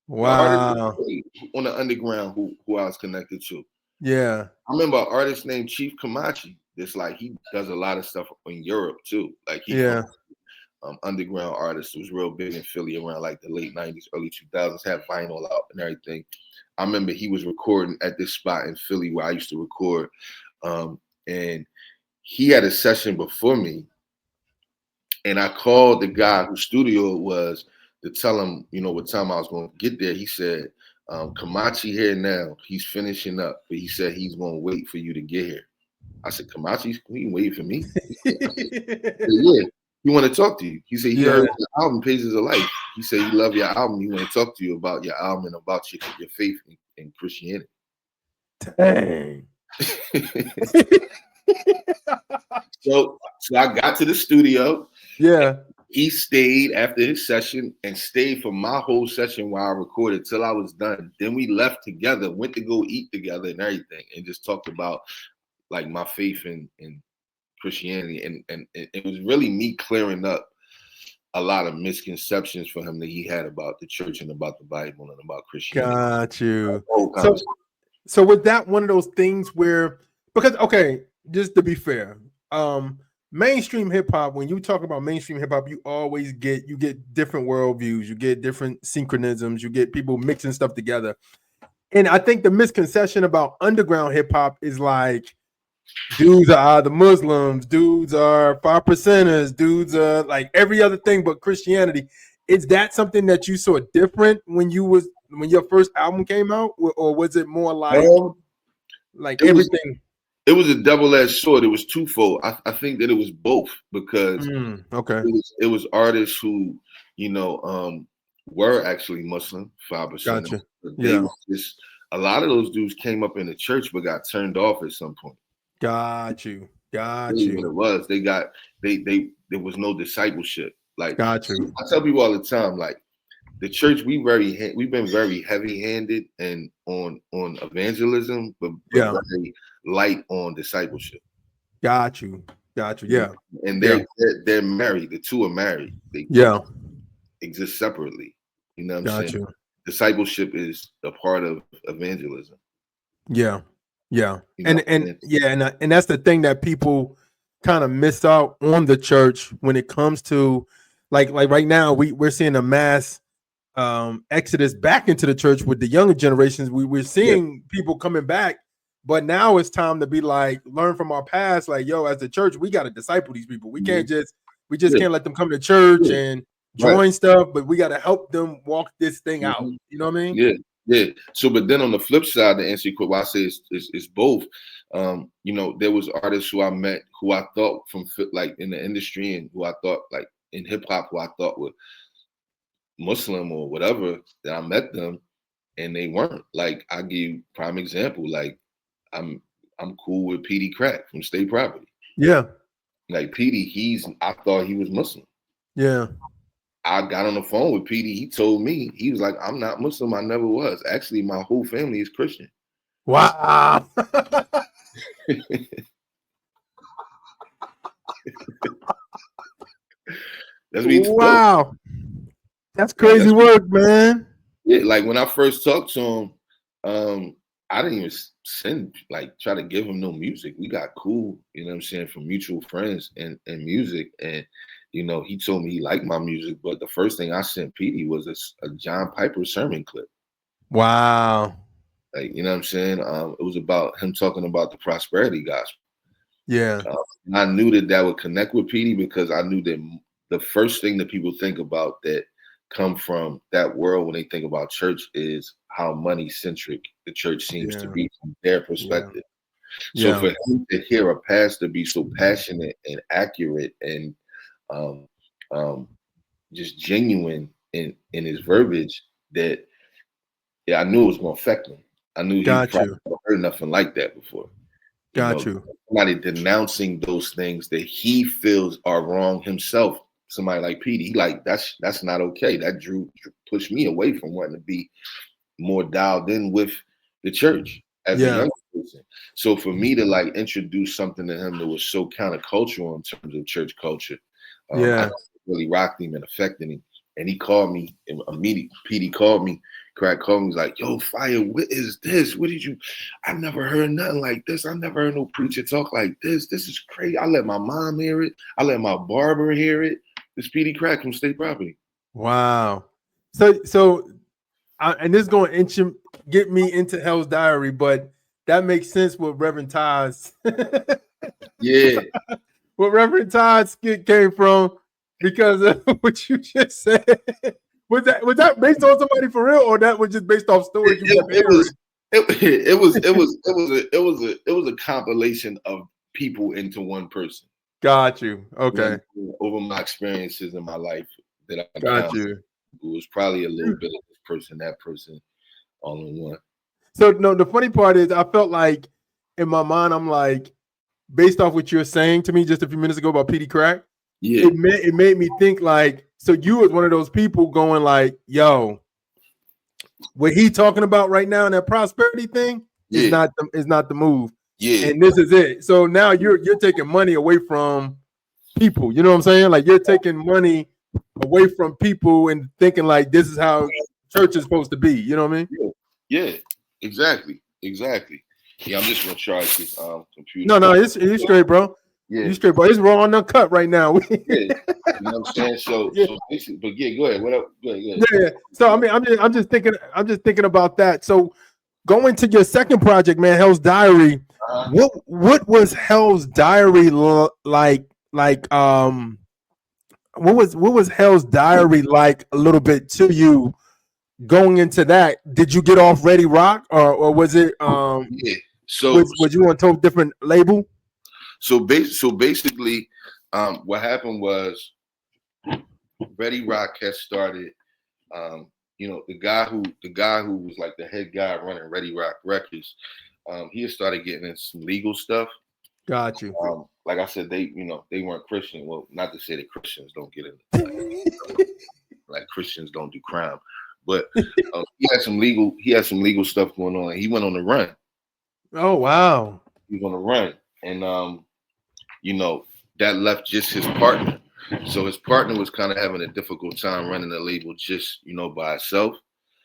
Wow. Philly, on the underground who I was connected to. Yeah. I remember an artist named Chief Kamachi. That's like he does a lot of stuff in Europe too. Like he underground artist who was real big in Philly around like the late 90s, early 2000s, had vinyl out and everything. I remember he was recording at this spot in Philly where I used to record. And he had a session before me. And I called the guy whose studio it was to tell him, you know, what time I was going to get there. He said, Kamachi here now. He's finishing up, but he said he's going to wait for you to get here. I said, Kamachi, he waiting for me? Yeah, he want to talk to you. He said he heard the album Pages of Life. He said he loved your album. He want to talk to you about your album and about your faith in Christianity. Dang. So I got to the studio. Yeah. He stayed after his session and stayed for my whole session while I recorded till I was done. Then we left together, went to go eat together and everything, and just talked about like my faith in Christianity. And it was really me clearing up a lot of misconceptions for him that he had about the church and about the Bible and about Christianity. Got you. Whole So conversation. so was that one of those things where, because okay, just to be fair, mainstream hip hop, when you talk about mainstream hip hop, you always get different worldviews, you get different synchronisms, you get people mixing stuff together. And I think the misconception about underground hip hop is like dudes are either Muslims, dudes are 5%ers, dudes are like every other thing but Christianity. Is that something that you saw different when your first album came out, or was it more Um, like it was everything? it was a double-edged sword. It was twofold. I think that it was both because Okay, it was artists who, you know, were actually Muslim, 5%. gotcha. But they Yeah, were just a lot of those dudes came up in the church but got turned off at some point. got you, got Really what you, it was. They there was no discipleship. Like got you. I tell people all the time, like the church, we've been very heavy-handed and on evangelism, but Yeah, very light on discipleship. got you, got you. You Yeah, know? And yeah, they're married. The two are married. They both yeah, exist separately. You know what I'm got saying? you. Discipleship is a part of evangelism. Yeah, yeah, You know and what I'm and saying? yeah, and that's the thing that people kind of miss out on the church when it comes to like right now we're seeing a mass exodus back into the church with the younger generations. We're Yeah. seeing people coming back, but now it's time to be like learn from our past. Like, yo, as the church, we got to disciple these people. We Mhm. can't just Yeah. can't let them come to church Yeah. and Right. join stuff, but we got to help them walk this thing out. Mhm. You know what I mean? Yeah, yeah. So, but then on the flip side, to answer your question, why I say it's both. You know, there was artists who I met who I thought like in the industry and who I thought like in hip hop who I thought were Muslim or whatever that I met them and they weren't. Like I give you prime example. Like I'm I'm cool with Peedi Crakk from State Property. Yeah, Like Peedi, I thought he was Muslim. yeah. I got on the phone with Peedi. He told me, he was like, I'm not Muslim. I never was. Actually, my whole family is Christian. Wow. That's what he told Wow. That's me. Like crazy work, man. yeah, like when I first talked to him, I didn't even send like try to give him no music. We got cool, you know what I'm saying, from mutual friends and music. And you know, he told me he liked my music, but the first thing I sent Petey was a John Piper sermon clip. Wow. Like, you know what I'm saying? It was about him talking about the prosperity gospel. Yeah. I knew that would connect with Petey because I knew that the first thing that people think about that come from that world when they think about church is how money centric the church seems to Yeah. be from their Yeah. perspective. So Yeah. for him to hear a pastor be so passionate and accurate and um, um, just genuine in his verbiage that yeah, I knew it was going to affect him. I knew he Got probably you. never heard nothing like that before. You Got know, you. somebody denouncing those things that he feels are wrong himself. Somebody like Petey, he like that's not okay. That pushed me away from wanting to be more dialed in with the church as a Yeah. young person. So for me to like introduce something to him that was so countercultural in terms of church culture, I Yeah. think it really rocked him and affected him. And he called me immediately. Petey called me. Crack called me. He's like, "Yo, Fire, what is this? What did you? I never heard nothing like this. I never heard no preacher talk like this. This is crazy. I let my mom hear it. I let my barber hear it. This Peedi Crakk from State Property." Wow. So and this is going to get me into Hell's Diary, but that makes sense with Reverend Todd's Yeah, where Reverend Todd's skit came from because of what you just said. Was that based on somebody for real, or that was just based off stories you kept it hearing? was it was a compilation of people into one person. Got you. You know what Okay. I'm saying? Over my experiences in my life that I Got encountered, you. it was probably a little bit of this person, that person, all in one. So no, the funny part is I felt like in my mind, I'm like, based off what you're saying to me just a few minutes ago about Peedi Crakk, Yeah, it made me think like, so you was one of those people going like, yo, what he talking about right now in that prosperity thing yeah, is not the move. yeah, And this is it. So now you're taking money away from people. You know what I'm saying? Like you're taking money away from people and thinking like this is how church is supposed to be. You know what I mean? yeah, yeah. Exactly, exactly. Yeah, I'm just gonna charge this computer. No, it's straight, bro. Yeah, You straight, bro. It's raw uncut right now. yeah. You know what I'm saying? So, Yeah, so basically, but yeah, go ahead. What up? Go ahead, go ahead. yeah. So I mean, I'm just thinking about that. So going to your second project, man, Hell's Diary. Uh-huh. What was Hell's Diary like? Like what was Hell's Diary like a little bit to you going into that? Did you get off Ready Rock or was it Yeah. So, was you on a total different label? so basically, what happened was Ready Rock had started. You know, the guy who was like the head guy running Ready Rock Records, he had started getting in some legal stuff. Got you. Like I said, they weren't Christian. Well, not to say that Christians don't get in, like Christians don't do crime, but he had some legal stuff going on. He went on the run. Oh wow. He was on the run, and you know, that left just his partner. So his partner was kind of having a difficult time running the label just, by itself.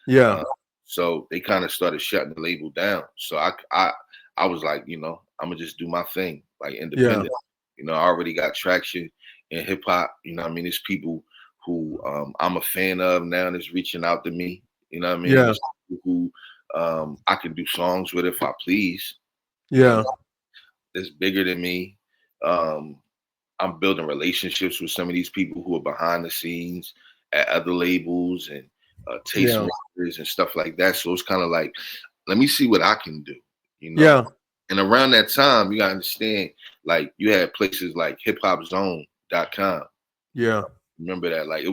Yeah. Uh, so they kind of started shutting the label down. So I was like, I'm gonna just do my thing, like Yeah. independent. I already got traction in hip hop. I mean, it's people who I'm a fan of now that's reaching out to me. You know what I mean? Yeah. There's people who I can do songs with if I please. Yeah. That's bigger than me. Um, I'm building relationships with some of these people who are behind the scenes at other labels and Yeah. tastemakers and stuff like that. So it's kind of like, let me see what I can do, you know. Yeah. And around that time, you gotta understand, like you had places like hiphopzone.com. Yeah. Remember that? Like that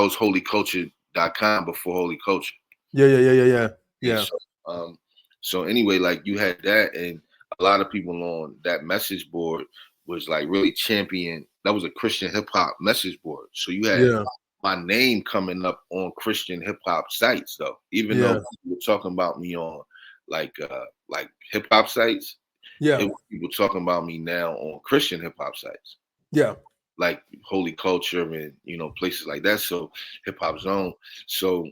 was holyculture.com before Holy Culture. Yeah. Yeah. Yeah. Yeah. Yeah. And Yeah. so anyway, like you had that, and a lot of people on that message board was like really champion. That was a Christian hip hop message board. So you had Yeah. my name coming up on Christian hip hop sites though. Even though Yeah. people were talking about me on like hip hop sites, Yeah. it was people talking about me now on Christian hip hop sites. Yeah. Like Holy Culture and places like that. So Hip Hop Zone. So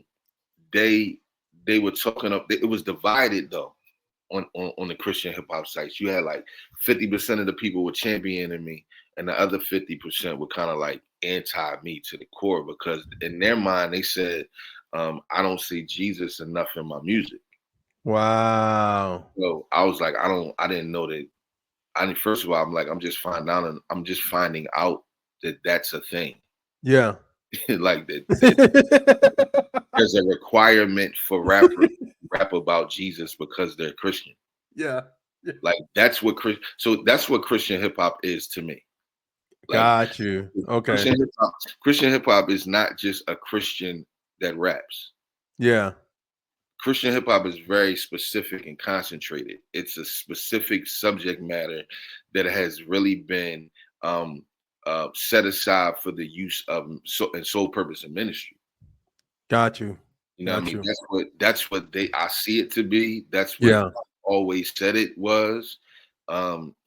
they were talking up. It was divided though on the Christian hip hop sites. You had like 50% of the people were championing me, and the other 50% were kind of like anti me to the core because in their mind they said I don't see Jesus enough in my music. Wow. So I was like, I didn't know that. First of all, I'm just finding out that that's a thing. Yeah. Like that there's a requirement for rappers to rap about Jesus because they're Christian. Yeah. Like that's what Christian hip hop is to me. Like Got you. Okay. Christian hip hop is not just a Christian that raps. Yeah. Christian hip hop is very specific and concentrated. It's a specific subject matter that has really been set aside for the use of sole purpose in ministry. Got you. You know what I Got mean? you. That's what I see it to be. That's what Yeah. I always said it was.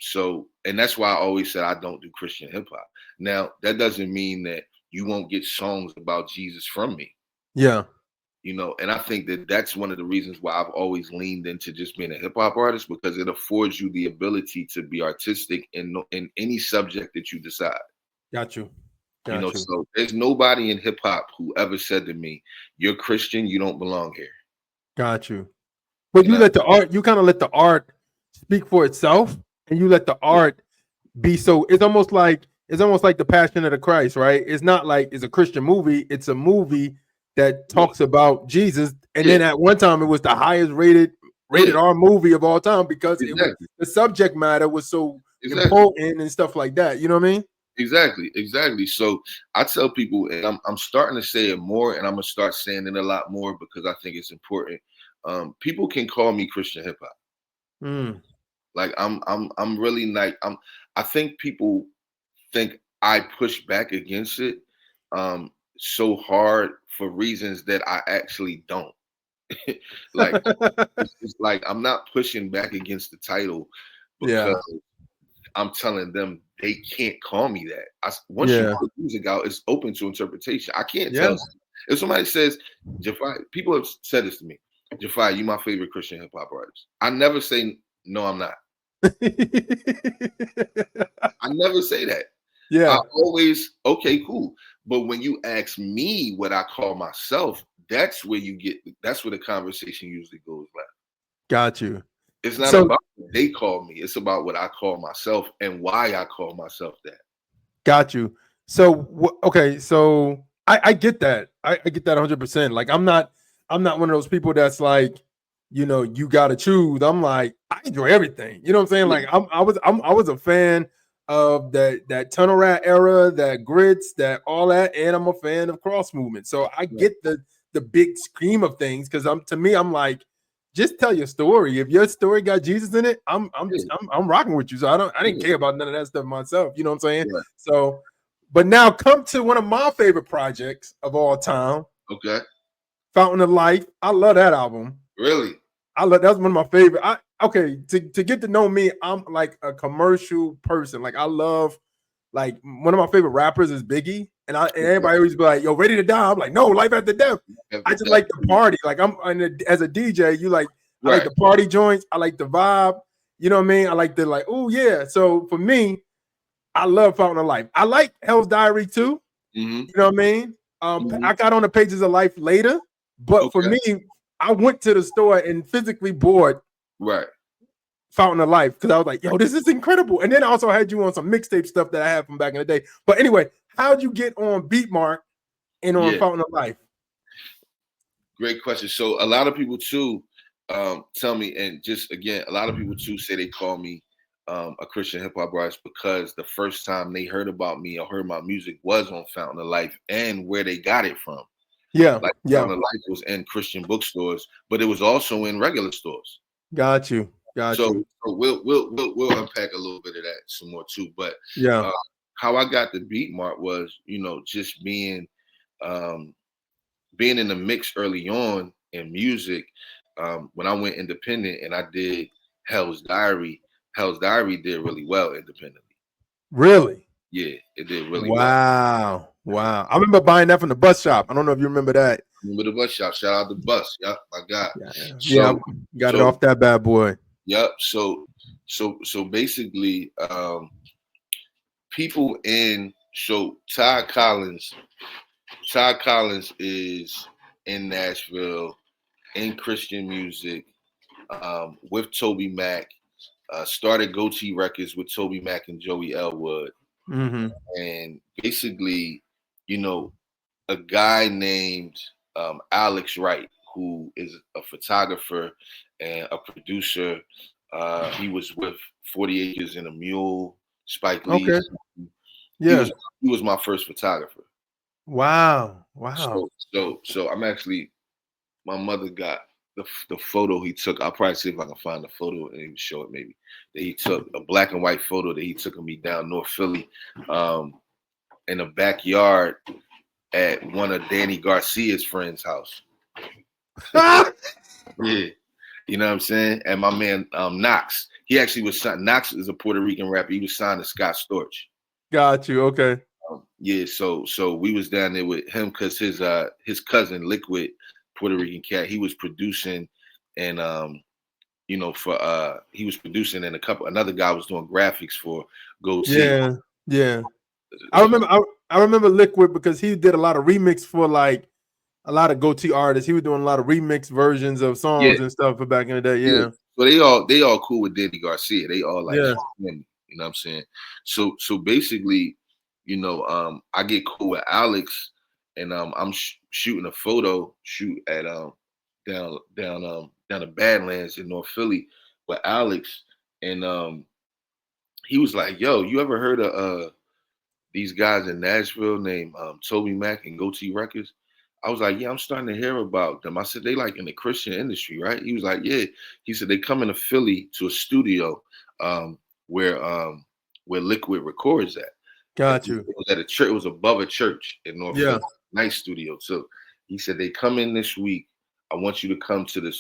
So and that's why I always said I don't do Christian hip hop. Now that doesn't mean that you won't get songs about Jesus from me. Yeah. And I think that that's one of the reasons why I've always leaned into just being a hip hop artist because it affords you the ability to be artistic in any subject that you decide. Got you. Got you. So there's nobody in hip hop who ever said to me, "You're Christian, you don't belong here." Got you. But you let the art, you kind of let the art speak for itself, and you let the art be so. It's almost like the Passion of the Christ, right? It's not like it's a Christian movie. It's a movie that talks about Jesus, and then at one time it was the highest rated R movie of all time because it was, the subject matter was so important and stuff like that. You know what I mean? Exactly. So I tell people, and I'm starting to say it more, and I'm gonna start saying it a lot more because I think it's important. People can call me Christian hip hop. Mm. Like I'm really like I think people think I push back against it so hard for reasons that I actually don't. Like it's like I'm not pushing back against the title Yeah. because I'm telling them they can't call me that. Once you Yeah. put music out, it's open to interpretation. I can't Yeah. tell if somebody says, Japhia, people have said this to me, Japhia, you my favorite Christian hip hop artist. I never say no, I'm not. I never say that. I Yeah. always, okay, cool. But when you ask me what I call myself, that's where the conversation usually goes left. Got you. It's not So about what they call me, it's about what I call myself and why I call myself that. got you. So okay, so I get that. I get that 100%. Like I'm not one of those people that's like, you gotta choose. I'm like, I enjoy everything. You know what I'm saying? Yeah, Like I was a fan of that tunnel rat era, that grits, that all that, and I'm a fan of cross movement. So I yeah, get the big scheme of things because to me, I'm like, just tell your story. If your story got Jesus in it, yeah, I'm rocking with you. So I didn't yeah, care about none of that stuff myself. You know what I'm saying? yeah. So, but now come to one of my favorite projects of all time, Okay. Fountain of Life. I love that album. Really? That's one of my favorite. Okay, to get to know me, I'm like a commercial person. Like I love, like one of my favorite rappers is Biggie, and Okay. everybody always be like, "Yo, ready to die?" I'm like, "No, life after death." I After just that. like the party. Like as a DJ, I like Right. the party joints. I like the vibe. You know what I mean? I like the like, oh yeah. So for me, I love Fountain of Life. I like Hell's Diary too. Mm-hmm. You know what I mean? Mm-hmm. I got on the Pages of Life later, but for Okay. me, I went to the store and physically bought Right. Fountain of Life because I was like, yo, this is incredible. And then I also had you on some mixtape stuff that I had from back in the day. But anyway, how'd you get on Beatmark and on Yeah. Fountain of Life? Great question. So a lot of people too tell me, and just again, a lot of people too say they call me a Christian hip hop artist because the first time they heard about me or heard my music was on Fountain of Life and where they got it from. Yeah, Like yeah. Fountain of Life was in Christian bookstores, but it was also in regular stores. Got you. Got So, you. we'll unpack a little bit of that some more too. But Yeah. uh, how I got the beat mark was, just um, being in the mix early on in music. When I went independent and I did Hell's Diary, Hell's Diary did really well independently. Really? Yeah, it did really well. Wow. Wow. I remember buying that from the bus shop. I don't know if you remember that. Remember the bus shop? Shout out the bus. Yep, my God. Yeah. Yeah. So, Got it so off that bad boy. yep. So basically, people in so Todd Collins is in Nashville in Christian music with Toby Mac. Started T.R.U.T.H Records with Toby Mac and Joey Elwood, Mm-hmm. and basically, you know, a guy named Alex Wright, who is a photographer and a producer. He was with 40 Acres and a Mule, Spike Lee. Okay. He Yeah. was he was my first photographer. Wow. Wow. So I'm actually my mother got the photo he took. I'll probably see if I can find the photo and even show it maybe that he took a black and white photo that he took of me down North Philly, in a backyard at one of Danny Garcia's friends' house. Yeah, you know what I'm saying. And my man Knox, he actually was signed. Knox is a Puerto Rican rapper. He was signed to Scott Storch. Got you. Okay. Yeah, so we was down there with him because his cousin Liquid, Puerto Rican cat, he was producing and for he was producing and another guy was doing graphics for Goatee. Yeah. Yeah. I So remember I remember Liquid because he did a lot of remix for like a lot of goatee artists. He was doing a lot of remix versions of yeah, songs and stuff for back in the day. yeah. Yeah. So they all cool with Danny Garcia. They all like Yeah. family, you know what I'm saying? So basically, I get cool with Alex and I'm shooting a photo shoot at down the Badlands in North Philly with Alex and he was like, "Yo, you ever heard of these guys in Nashville named Toby Mac and T.R.U.T.H Records?" I was like, yeah, I'm starting to hear about them. I said, they like in the Christian industry, right? He was like, yeah. He said they come into Philly to a studio um, where um, where Liquid records at. And Got it you. was at a church. It was above a church in North Yeah. Philly. Nice studio too. He said they come in this week. I want you to come to the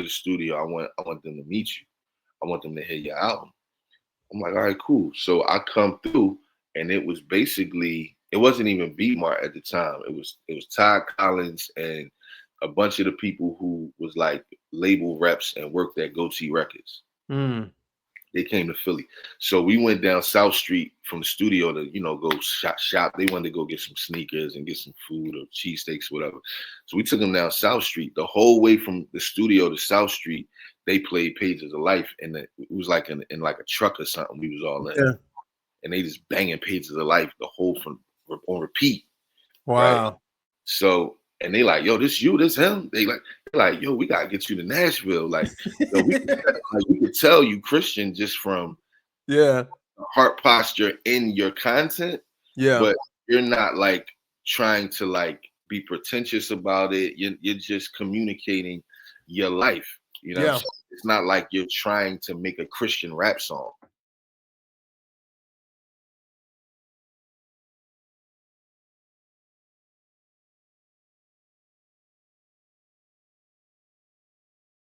studio. I want them to meet you. I want them to hear your album. I'm like, all right, cool. So I come through, and it was basically, it wasn't even Beat Mart at the time. It was Todd Collins and a bunch of the people who was like label reps and worked at Goatee Records. Mm. They came to Philly. So we went down South Street from the studio to, go shop. They wanted to go get some sneakers and get some food or cheesesteaks, whatever. So we took them down South Street. The whole way from the studio to South Street, they played Pages of Life. And it was like in like a truck or something we was all in. Yeah. And they just banging Pages of Life the whole from on repeat, right? Wow. So, and they like, yo, this you, this him. They're like, yo, we gotta get you to Nashville. Like, yo, we could tell you Christian just from Yeah. heart posture in your content, Yeah. but you're not like trying to like be pretentious about it. You're just communicating your life. You know what I'm Yeah. saying? It's not like you're trying to make a Christian rap song.